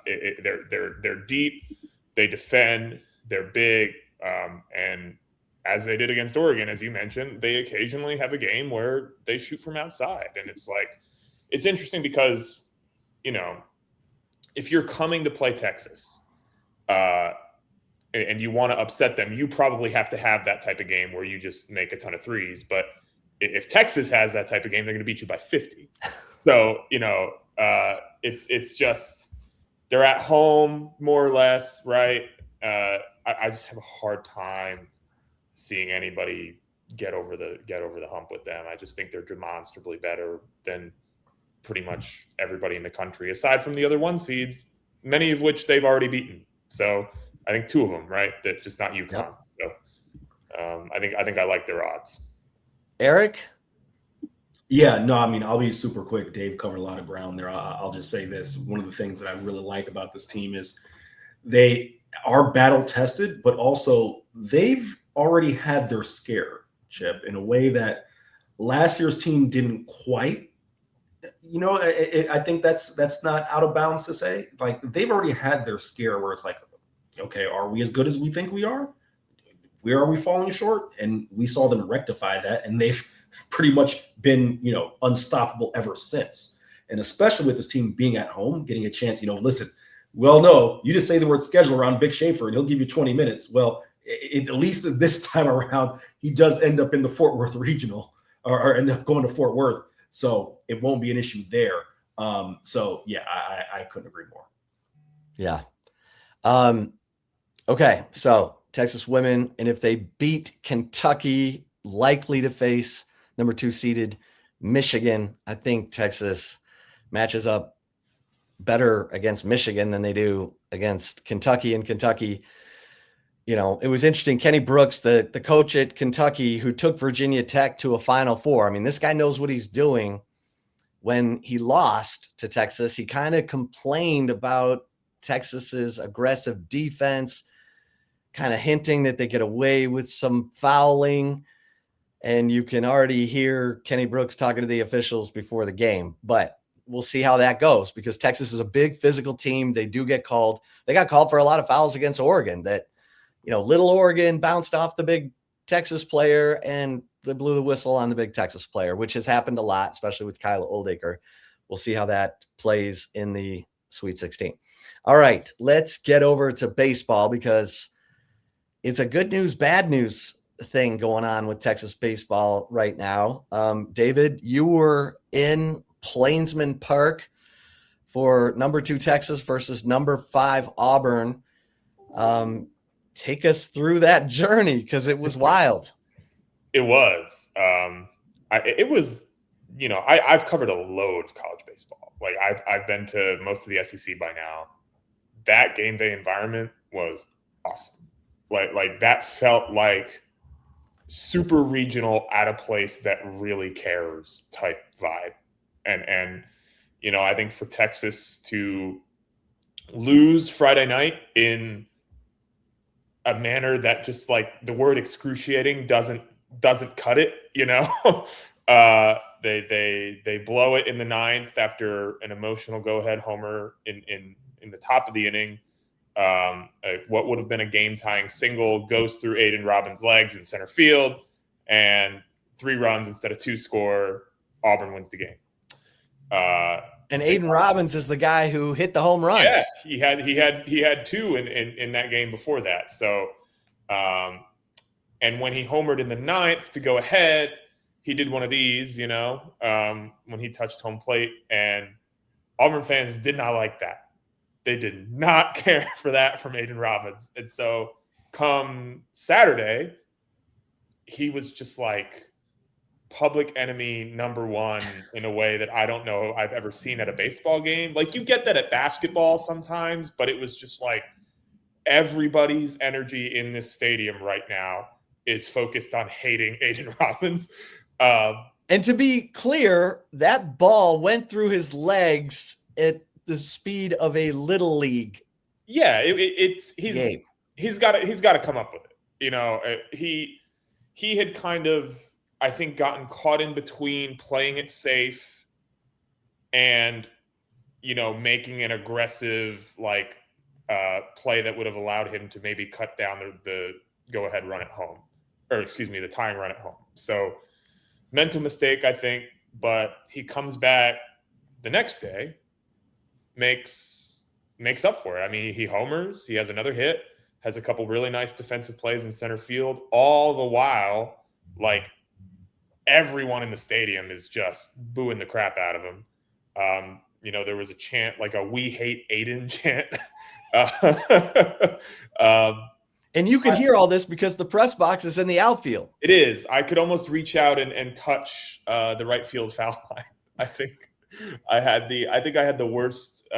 They're deep, they defend, they're big, and as they did against Oregon, as you mentioned, they occasionally have a game where they shoot from outside, and it's interesting because if you're coming to play Texas, and you want to upset them, you probably have to have that type of game where you just make a ton of threes. But if Texas has that type of game, they're going to beat you by 50. So, it's just they're at home more or less, right? I just have a hard time seeing anybody get over the hump with them. I just think they're demonstrably better than pretty much everybody in the country, aside from the other 1 seeds, many of which they've already beaten. So I think 2 of them, right? That just not UConn. Yep. So I think I like their odds. Eric? Yeah, no, I mean, I'll be super quick. Dave covered a lot of ground there. I'll just say this. One of the things that I really like about this team is they are battle tested, but also they've already had their scare, Chip, in a way that last year's team didn't quite. I think that's not out of bounds to say. Like, they've already had their scare where it's like, okay, are we as good as we think we are? Where are we falling short? And we saw them rectify that, and they've pretty much been, unstoppable ever since. And especially with this team being at home, getting a chance, listen, well, no, you just say the word schedule around Vic Schaefer and he'll give you 20 minutes. Well, at least this time around, he does end up in the Fort Worth regional or end up going to Fort Worth. So it won't be an issue there. I couldn't agree more. Yeah. Okay. So Texas women, and if they beat Kentucky, likely to face number 2 seeded Michigan. I think Texas matches up better against Michigan than they do against Kentucky. And Kentucky, it was interesting. Kenny Brooks, the coach at Kentucky, who took Virginia Tech to a Final Four. I mean, this guy knows what he's doing. When he lost to Texas, he kind of complained about Texas's aggressive defense, kind of hinting that they get away with some fouling. And you can already hear Kenny Brooks talking to the officials before the game. But we'll see how that goes, because Texas is a big physical team. They do get called. They got called for a lot of fouls against Oregon that, little Oregon bounced off the big Texas player and they blew the whistle on the big Texas player, which has happened a lot, especially with Kyla Oldacre. We'll see how that plays in the Sweet 16. All right, let's get over to baseball, because it's a good news, bad news thing going on with Texas baseball right now. David, you were in Plainsman Park for number 2 Texas versus number 5 Auburn. Take us through that journey, because it was wild. It was. It was. I've covered a load of college baseball. Like I've been to most of the SEC by now. That game day environment was awesome. Like that felt like super regional, at a place that really cares type vibe. And I think for Texas to lose Friday night in a manner that just, like, the word excruciating doesn't cut it, they blow it in the 9th after an emotional go-ahead homer in the top of the inning. What would have been a game-tying single goes through Aiden Robbins' legs in center field, and 3 runs instead of 2 score. Auburn wins the game. And Aiden Robbins is the guy who hit the home runs. Yeah, he had 2 in that game before that. So, and when he homered in the 9th to go ahead, he did one of these, when he touched home plate, and Auburn fans did not like that. They did not care for that from Aiden Robbins. And so come Saturday, he was just like public enemy number 1 in a way that I don't know I've ever seen at a baseball game. Like, you get that at basketball sometimes, but it was just like everybody's energy in this stadium right now is focused on hating Aiden Robbins. And to be clear, that ball went through his legs at the speed of a little league. Yeah, he's got to come up with it. He had kind of, I think, gotten caught in between playing it safe and making an aggressive play that would have allowed him to maybe cut down the go ahead run at home, or excuse me, the tying run at home. So mental mistake, I think, but he comes back the next day, makes up for it. I mean, he homers, he has another hit, has a couple really nice defensive plays in center field, all the while, like, everyone in the stadium is just booing the crap out of him. There was a chant, like a "We hate Aiden" chant. And you could hear all this because the press box is in the outfield. It is. I could almost reach out and touch the right field foul line. I think I had the worst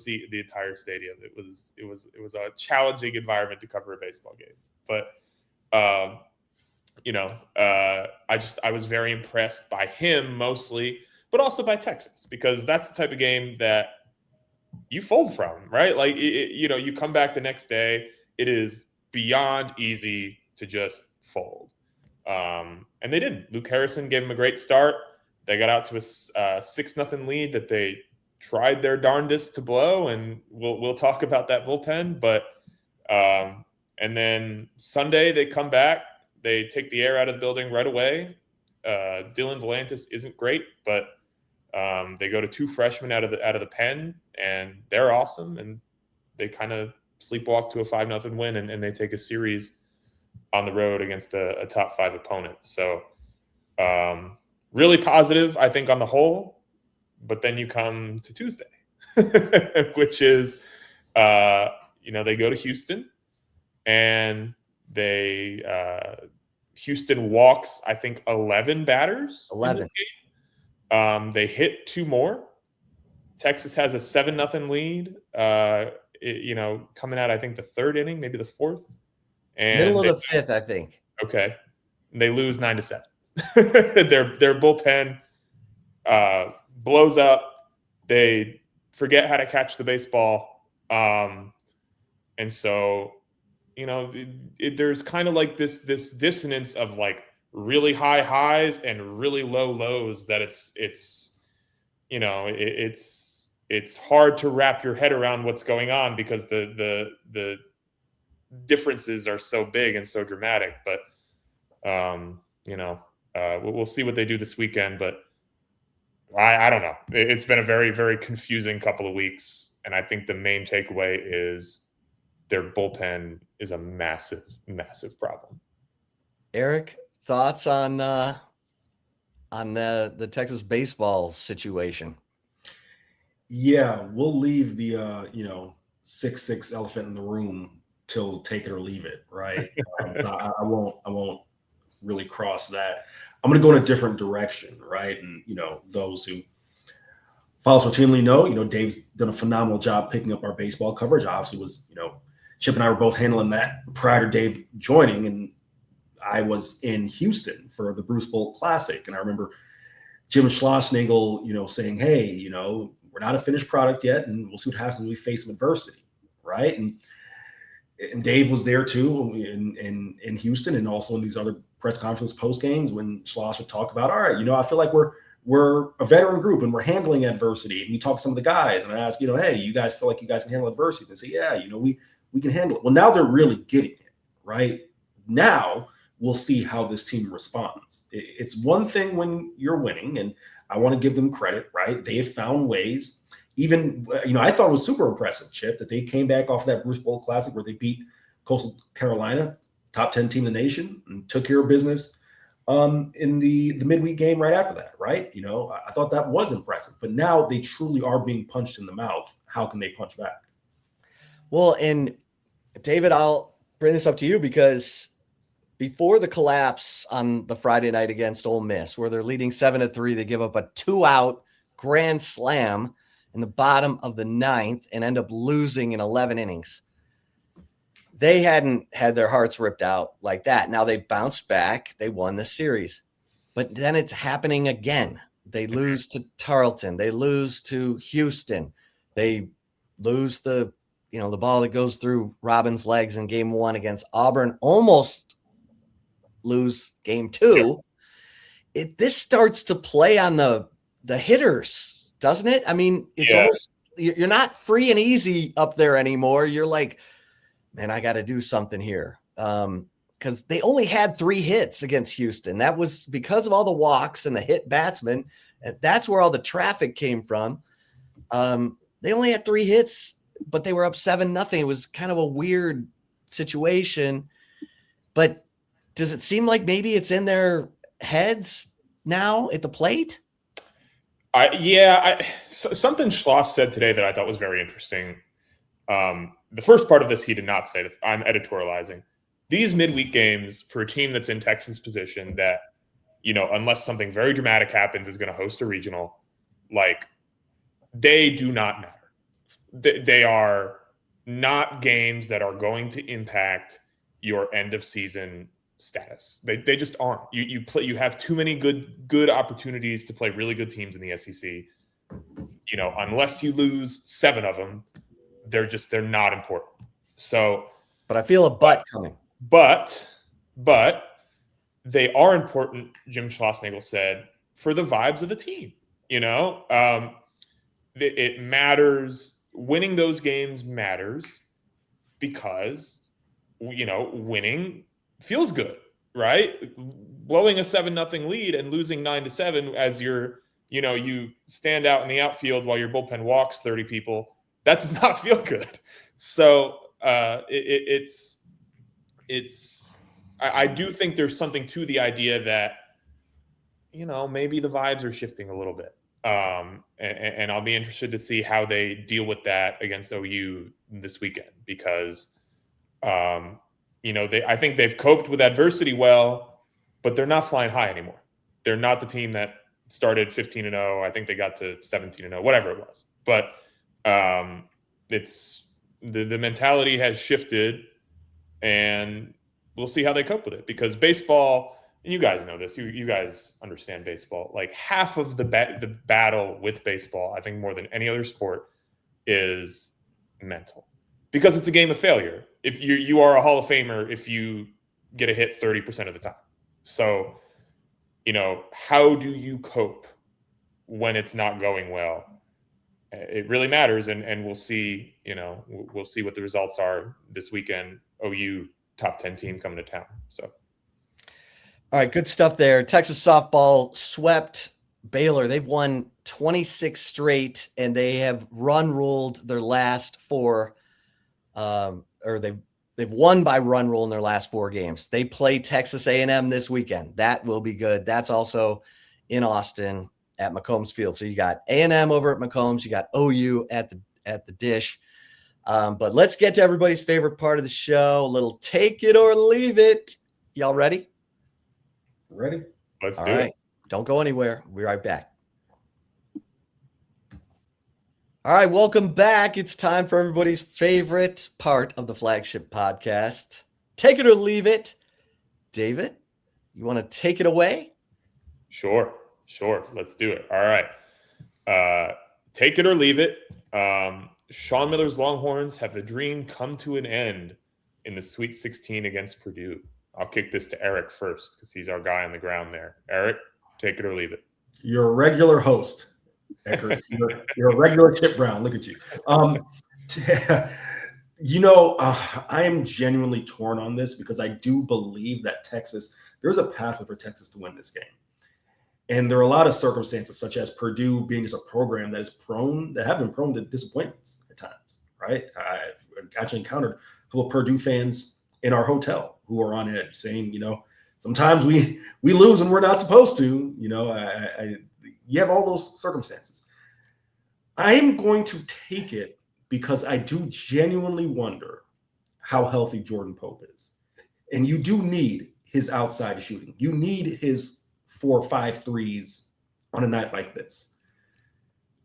seat in the entire stadium. It was a challenging environment to cover a baseball game. But I was very impressed by him mostly, but also by Texas, because that's the type of game that you fold from, right? Like, you come back the next day, it is beyond easy to just fold. And they didn't. Luke Harrison gave him a great start. They got out to a 6-0 lead that they tried their darndest to blow, and we'll talk about that bullpen. But and then Sunday they come back, they take the air out of the building right away. Dylan Volantis isn't great, but they go to 2 freshmen out of the pen, and they're awesome, and they kind of sleepwalk to a 5-0 win, and they take a series on the road against a top 5 opponent. So really positive, I think, on the whole. But then you come to Tuesday, which is, they go to Houston, and Houston walks, I think, 11 batters. 11. They hit 2 more. Texas has a 7-0 lead. Coming out, I think, the 3rd inning, maybe the 4th. And middle of the 5th, I think. Okay. And they lose 9-7. Their bullpen blows up. They forget how to catch the baseball. And so, there's kind of like this dissonance of like really high highs and really low lows that it's hard to wrap your head around what's going on, because the differences are so big and so dramatic. But we'll see what they do this weekend. But I don't know. It's been a very, very confusing couple of weeks, and I think the main takeaway is their bullpen is a massive, massive problem. Eric, thoughts on the Texas baseball situation? Yeah, we'll leave the 6'6" elephant in the room till take it or leave it, right? I won't really cross that. I'm going to go in a different direction, right? And those who follow us routinely know, Dave's done a phenomenal job picking up our baseball coverage. Obviously, was Chip and I were both handling that prior to Dave joining, and I was in Houston for the Bruce Bowl Classic, and I remember Jim Schlossnagle, saying, "Hey, we're not a finished product yet, and we'll see what happens when we face some adversity," right? And Dave was there too in Houston, and also in these other press conference post games when Schloss would talk about, all right, I feel like we're we're a veteran group and we're handling adversity. And you talk to some of the guys and I ask, hey, you guys feel like you guys can handle adversity? They say, yeah, we can handle it. Well, now they're really getting it, right? Now we'll see how this team responds. It's one thing when you're winning, and I want to give them credit, right? They have found ways. Even, I thought it was super impressive, Chip, that they came back off that Bruce Bowl Classic where they beat Coastal Carolina, top 10 team in the nation, and took care of business in the midweek game right after that, right? I thought that was impressive. But now they truly are being punched in the mouth. How can they punch back? Well, and David, I'll bring this up to you because before the collapse on the Friday night against Ole Miss, where they're leading 7-3, they give up a 2-out grand slam in the bottom of the ninth and end up losing in 11 innings. They hadn't had their hearts ripped out like that. Now they bounced back. They won the series. But then it's happening again. They lose to Tarleton. They lose to Houston. They lose the ball that goes through Robin's legs in game 1 against Auburn. Almost lose game 2. This starts to play on the the doesn't it? I mean, it's almost, you're not free and easy up there anymore. You're like, man, I got to do something here. Because they only had 3 hits against Houston. That was because of all the walks and the hit batsmen. And that's where all the traffic came from. They only had 3 hits, but they were up 7-0. It was kind of a weird situation. But does it seem like maybe it's in their heads now at the plate? Something Schloss said today that I thought was very interesting. The first part of this, he did not say that. I'm editorializing. These midweek games for a team that's in Texas position that, unless something very dramatic happens, is going to host a regional, they do not matter. They are not games that are going to impact your end of season status. They just aren't. You have too many good opportunities to play really good teams in the SEC. Unless you lose 7 of them, they're not important. So, but I feel a but coming. But they are important, Jim Schlossnagle said, for the vibes of the team. It matters. Winning those games matters because, winning feels good, right? Blowing a 7-0 lead and losing 9-7 as you stand out in the outfield while your bullpen walks 30 people, that does not feel good. So I do think there's something to the idea that, maybe the vibes are shifting a little bit. And I'll be interested to see how they deal with that against OU this weekend because, I think they've coped with adversity well, but they're not flying high anymore. They're not the team that started 15-0. I think they got to 17-0, whatever it was. But it's the mentality has shifted, and we'll see how they cope with it because baseball. And you guys know this. You guys understand baseball. Half of the battle with baseball, I think more than any other sport, is mental, because it's a game of failure. If you are a Hall of Famer if you get a hit 30% of the time. So, how do you cope when it's not going well? It really matters, and we'll see. We'll see what the results are this weekend. OU top 10 team coming to town. So. All right, good stuff there. Texas softball swept Baylor. They've won 26 straight, and they have run ruled their last 4. They've won by run rule in their last 4 games. They play Texas A&M this weekend. That will be good. That's also in Austin at McCombs Field. So you got A&M over at McCombs. You got OU at the Dish. But let's get to everybody's favorite part of the show. A little take it or leave it. Y'all ready? Ready? Let's do it. Don't go anywhere. We'll be right back. All right, welcome back. It's time for everybody's favorite part of the Flagship Podcast. Take it or leave it. David, you want to take it away? Sure. Let's do it. All right. Take it or leave it. Sean Miller's Longhorns have the dream come to an end in the Sweet 16 against Purdue. I'll kick this to Eric first because he's our guy on the ground there. Eric, take it or leave it. You're a regular host, Eckert. You're a regular Chip Brown. Look at you. I am genuinely torn on this because I do believe that there's a pathway for Texas to win this game. And there are a lot of circumstances, such as Purdue being just a program that have been prone to disappointments at times, right? I've actually encountered a couple of Purdue fans in our hotel who are on edge saying, sometimes we lose when we're not supposed to. You have all those circumstances. I am going to take it because I do genuinely wonder how healthy Jordan Pope is. And you do need his outside shooting. You need his 4 or 5 threes on a night like this.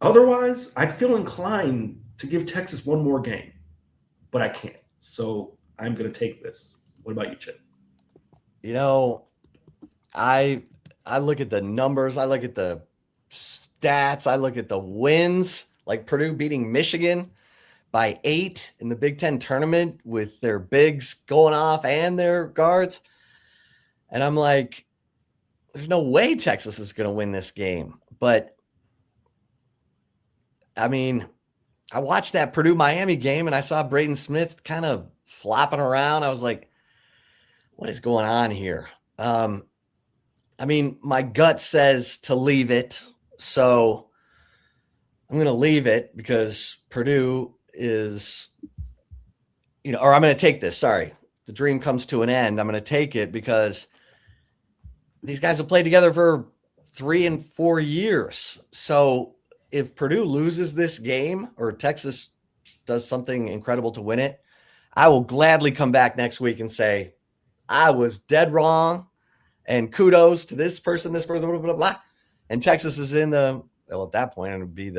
Otherwise, I'd feel inclined to give Texas one more game, but I can't. So I'm going to take this. What about you, Chip? I look at the numbers. I look at the stats. I look at the wins, like Purdue beating Michigan by 8 in the Big Ten tournament with their bigs going off and their guards. And I'm like, there's no way Texas is going to win this game. But, I mean, I watched that Purdue-Miami game and I saw Braden Smith kind of flopping around. I was like, what is going on here? My gut says to leave it. So I'm going to leave it because Purdue is, or I'm going to take this. Sorry. The dream comes to an end. I'm going to take it because these guys have played together for 3 and 4 years. So if Purdue loses this game or Texas does something incredible to win it, I will gladly come back next week and say, I was dead wrong. And kudos to this person, blah, blah, blah. And Texas is at that point, it would be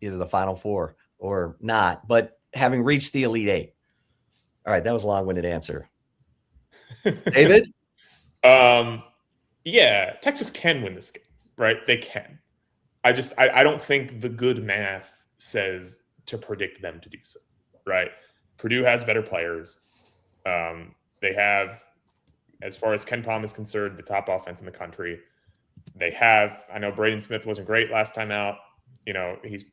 either the Final Four or not, but having reached the Elite Eight. All right, that was a long-winded answer. David? Yeah, Texas can win this game, right? They can. I don't think the good math says to predict them to do so, right? Purdue has better players. They have, as far as Ken Palm is concerned, the top offense in the country. I know Braden Smith wasn't great last time out. He's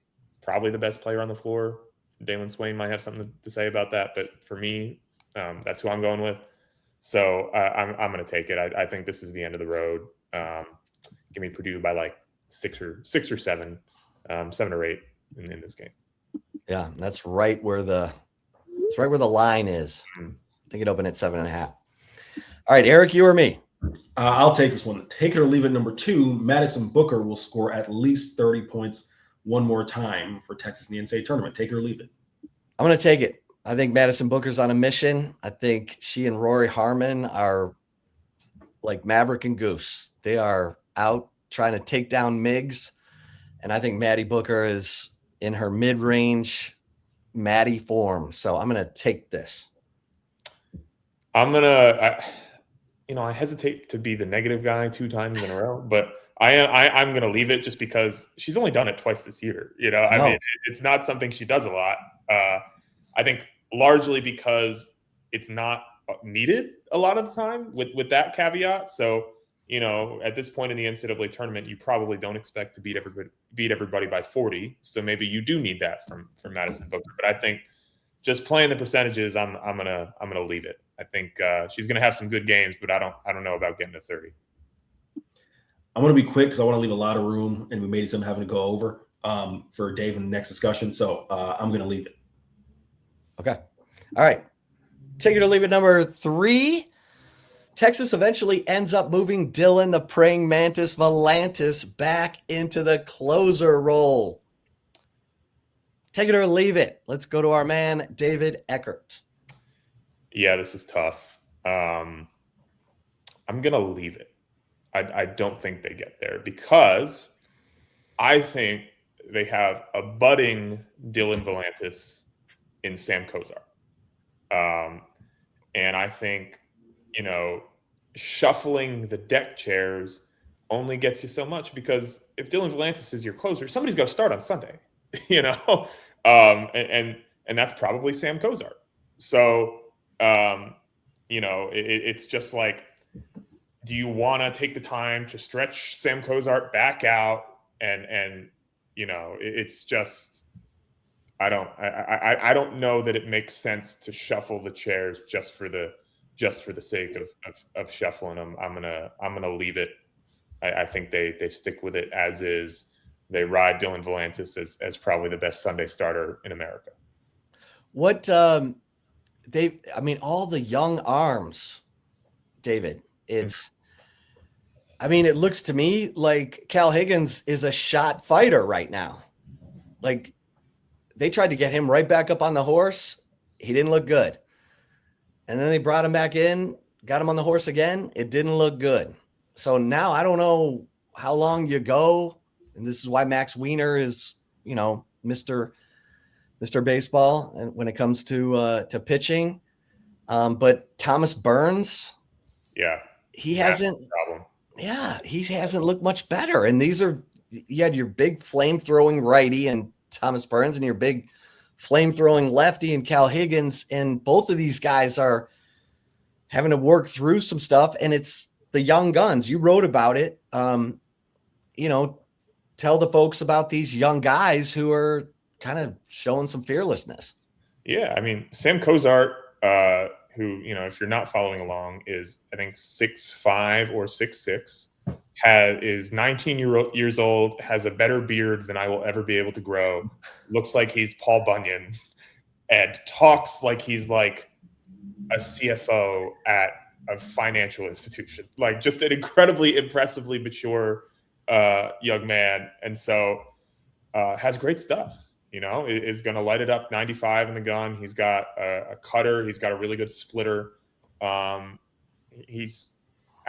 probably the best player on the floor. Dalen Swain might have something to say about that, but for me, that's who I'm going with. So I'm going to take it. I think this is the end of the road. Give me Purdue by like 6 or 7, 7 or 8 in this game. Yeah, that's right where the line is. I think it opened at 7.5. All right, Eric, you or me? I'll take this one. Take it or leave it. Number 2, Madison Booker will score at least 30 points one more time for Texas in the NCAA tournament. Take it or leave it. I'm going to take it. I think Madison Booker's on a mission. I think she and Rory Harmon are like Maverick and Goose. They are out trying to take down Miggs. And I think Maddie Booker is in her mid-range Maddie form. So I'm going to take this. I hesitate to be the negative guy 2 times in a row, but I'm going to leave it just because she's only done it twice this year. I mean, it's not something she does a lot. I think largely because it's not needed a lot of the time with that caveat. So, at this point in the NCAA tournament, you probably don't expect to beat everybody by 40. So maybe you do need that from Madison Booker. But I think just playing the percentages, I'm gonna leave it. I think she's gonna have some good games, but I don't know about getting to 30. I'm going to be quick because I want to leave a lot of room, and we may end up having to go over for Dave in the next discussion. So I'm going to leave it. Okay. All right. Take it or leave it. Number 3. Texas eventually ends up moving Dylan, the praying mantis Volantis, back into the closer role. Take it or leave it. Let's go to our man, David Eckert. Yeah, this is tough. I'm going to leave it. I don't think they get there because I think they have a budding Dylan Volantis in Sam Kozar. And I think, shuffling the deck chairs only gets you so much because if Dylan Volantis is your closer, somebody's got to start on Sunday, and that's probably Sam Kozar. So, it's just like, do you want to take the time to stretch Sam Cozart back out? And it's just, I don't know that it makes sense to shuffle the chairs just for the sake of shuffling them. I'm gonna leave it. I think they stick with it as is. They ride Dylan Volantis as probably the best Sunday starter in America. What all the young arms, David, it looks to me like Cal Higgins is a shot fighter right now. Like, they tried to get him right back up on the horse. He didn't look good. And then they brought him back in, got him on the horse again. It didn't look good. So now I don't know how long you go. And this is why Max Wiener is, Mr. Baseball and when it comes to pitching. But Thomas Burns, he hasn't looked much better. And you had your big flame throwing righty and Thomas Burns and your big flame throwing lefty and Cal Higgins. And both of these guys are having to work through some stuff. And it's the young guns. You wrote about it. Tell the folks about these young guys who are kind of showing some fearlessness. Yeah. I mean, Sam Cozart, who, if you're not following along, is I think 6'5" or 6'6", is 19 years old, has a better beard than I will ever be able to grow, looks like he's Paul Bunyan, and talks like he's like a CFO at a financial institution, like just an incredibly impressively mature young man. And so has great stuff, is going to light it up 95 in the gun. He's got a cutter. He's got a really good splitter. I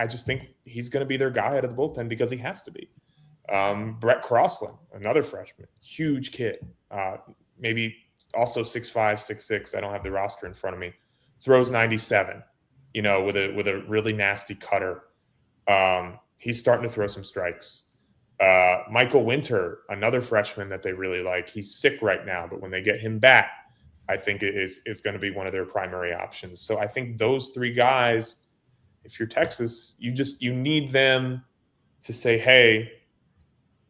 just think he's going to be their guy out of the bullpen because he has to be. Brett Crossland, another freshman, huge kid, maybe also 6'5", 6'6". I don't have the roster in front of me. Throws 97, with a really nasty cutter. He's starting to throw some strikes. Michael Winter, another freshman that they really like. He's sick right now, but when they get him back, I think it is going to be one of their primary options. So I think those three guys, if you're Texas, you need them to say, hey,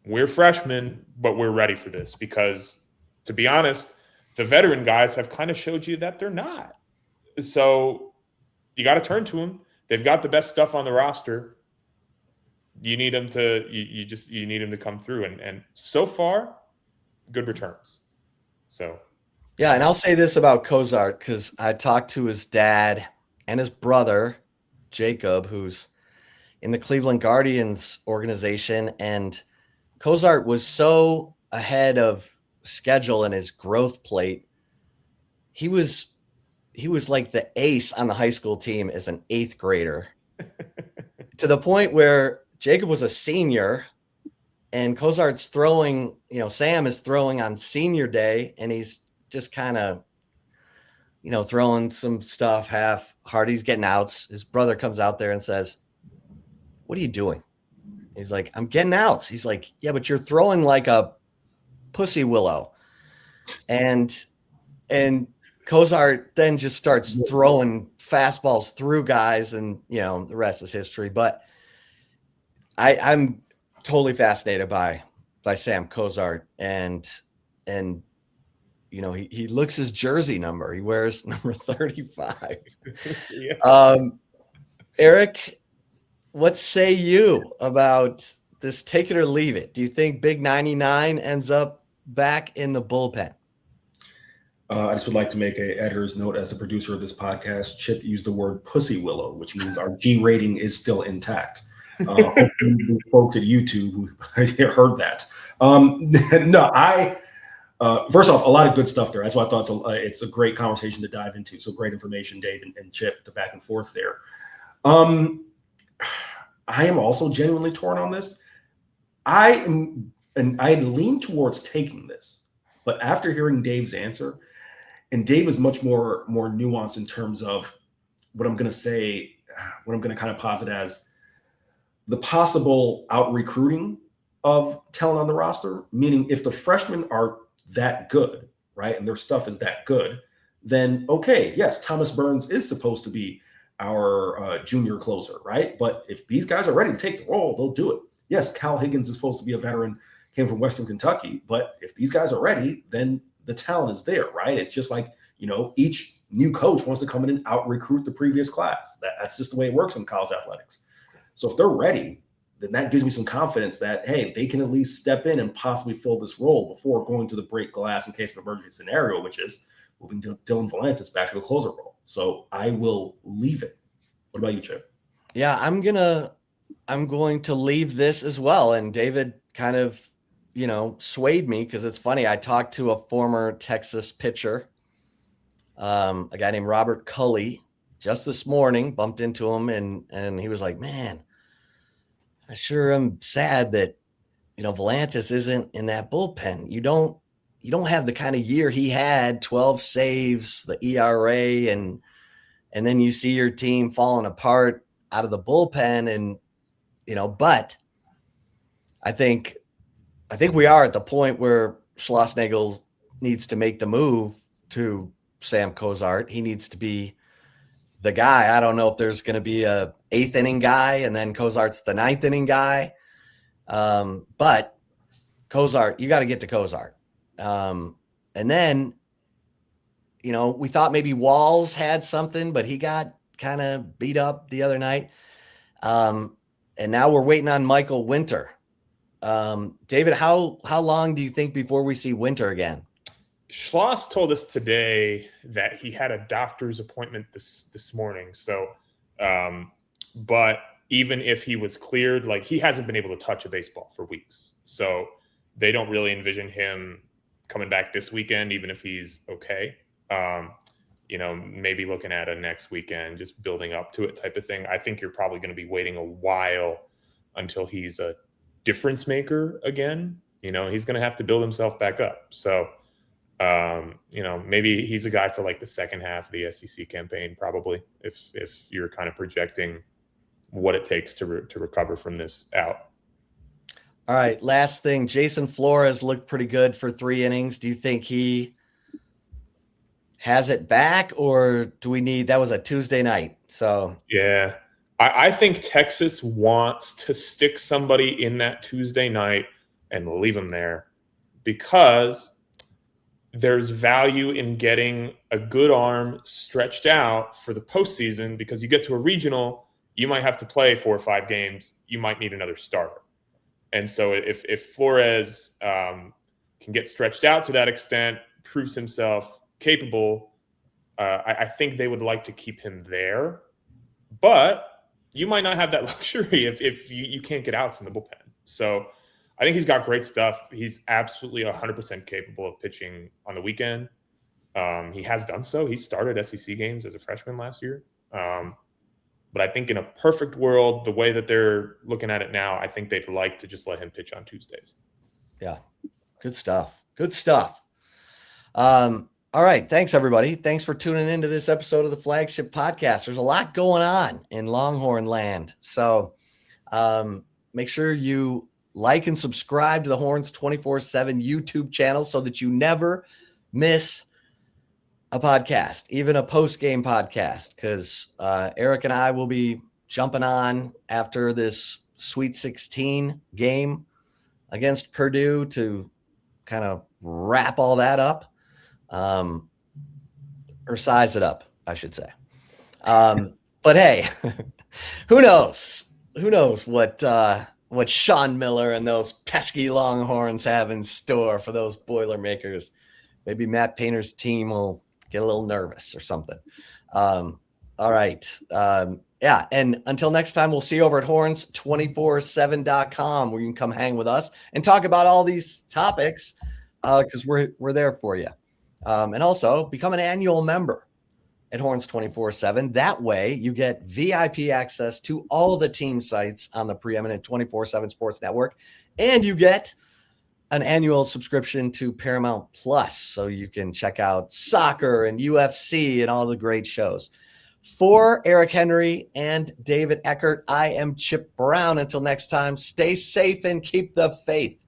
we're freshmen, but we're ready for this. Because to be honest, the veteran guys have kind of showed you that they're not. So you got to turn to them. They've got the best stuff on the roster. You need them to you need them to come through, and so far, good returns. So, yeah, and I'll say this about Cozart because I talked to his dad and his brother, Jacob, who's in the Cleveland Guardians organization, and Cozart was so ahead of schedule in his growth plate. He was like the ace on the high school team as an 8th grader, to the point where Jacob was a senior and Cozart's throwing, Sam is throwing on senior day, and he's just kind of, throwing some stuff half hard. He's getting outs. His brother comes out there and says, "What are you doing?" He's like, "I'm getting outs." He's like, "Yeah, but you're throwing like a pussy willow." And Cozart then just starts throwing fastballs through guys, and, the rest is history. But I'm totally fascinated by Sam Cozart, and he looks his jersey number. He wears number 35. Yeah. Eric, what say you about this take it or leave it? Do you think Big 99 ends up back in the bullpen? I just would like to make an editor's note as a producer of this podcast. Chip used the word pussy willow, which means our G rating is still intact. Folks at YouTube who heard that. First off, a lot of good stuff there. That's why I thought it's a great conversation to dive into. So great information, Dave and Chip, the back and forth there. I am also genuinely torn on this. I lean towards taking this, but after hearing Dave's answer, and Dave is much more nuanced in terms of what I'm going to say, what I'm going to kind of posit as the possible out recruiting of talent on the roster, meaning if the freshmen are that good, right, and their stuff is that good, then okay, yes, Thomas Burns is supposed to be our junior closer, right? But if these guys are ready to take the role, they'll do it. Yes, Cal Higgins is supposed to be a veteran, came from Western Kentucky, but if these guys are ready, then the talent is there, right? It's just like, each new coach wants to come in and out-recruit the previous class. That's just the way it works in college athletics. So if they're ready, then that gives me some confidence that, hey, they can at least step in and possibly fill this role before going to the break glass in case of emergency scenario, which is moving Dylan Volantis back to the closer role. So I will leave it. What about you, Chip? Yeah, I'm going to leave this as well. And David kind of, swayed me because it's funny. I talked to a former Texas pitcher, a guy named Robert Cully, just this morning, bumped into him, and he was like, man, I sure am sad that, Volantis isn't in that bullpen. You don't have the kind of year he had, 12 saves, the ERA, and then you see your team falling apart out of the bullpen. And, but I think we are at the point where Schlossnagle needs to make the move to Sam Cozart. He needs to be the guy. I don't know if there's going to be a 8th inning guy and then Cozart's the 9th inning guy. But Cozart, you got to get to Cozart. And then, we thought maybe Walls had something, but he got kind of beat up the other night. And now we're waiting on Michael Winter. David, how long do you think before we see Winter again? Schloss told us today that he had a doctor's appointment this morning. So, but even if he was cleared, like, he hasn't been able to touch a baseball for weeks. So they don't really envision him coming back this weekend, even if he's okay. Maybe looking at a next weekend, just building up to it type of thing. I think you're probably going to be waiting a while until he's a difference maker again. He's going to have to build himself back up. So, maybe he's a guy for like the second half of the SEC campaign, probably, if you're kind of projecting what it takes to recover from this out. All right. Last thing, Jason Flores looked pretty good for 3 innings. Do you think he has it back, or do we need, that was a Tuesday night? So yeah, I think Texas wants to stick somebody in that Tuesday night and leave them there because there's value in getting a good arm stretched out for the postseason, because you get to a regional, you might have to play 4 or 5 games. You might need another starter. And so if Flores can get stretched out to that extent, proves himself capable, I think they would like to keep him there. But you might not have that luxury if you can't get outs in the bullpen. So I think he's got great stuff. He's absolutely 100% capable of pitching on the weekend. He has done so. He started SEC games as a freshman last year. But I think in a perfect world, the way that they're looking at it now, I think they'd like to just let him pitch on Tuesdays. Yeah. Good stuff. Good stuff. All right. Thanks, everybody. Thanks for tuning into this episode of the Flagship Podcast. There's a lot going on in Longhorn land. So make sure you like and subscribe to the Horns247 YouTube channel so that you never miss a podcast, even a post-game podcast, because Eric and I will be jumping on after this Sweet 16 game against Purdue to kind of wrap all that up, or size it up, I should say. But hey, who knows? Who knows what Sean Miller and those pesky Longhorns have in store for those Boilermakers? Maybe Matt Painter's team will get a little nervous or something. All right. Yeah. And until next time, we'll see you over at horns247.com, where you can come hang with us and talk about all these topics, because we're there for you. And also become an annual member at Horns247. That way you get VIP access to all the team sites on the preeminent 24/7 Sports Network, and you get an annual subscription to Paramount Plus, so you can check out soccer and UFC and all the great shows. For Eric Henry and David Eckert, I am Chip Brown. Until next time, stay safe and keep the faith.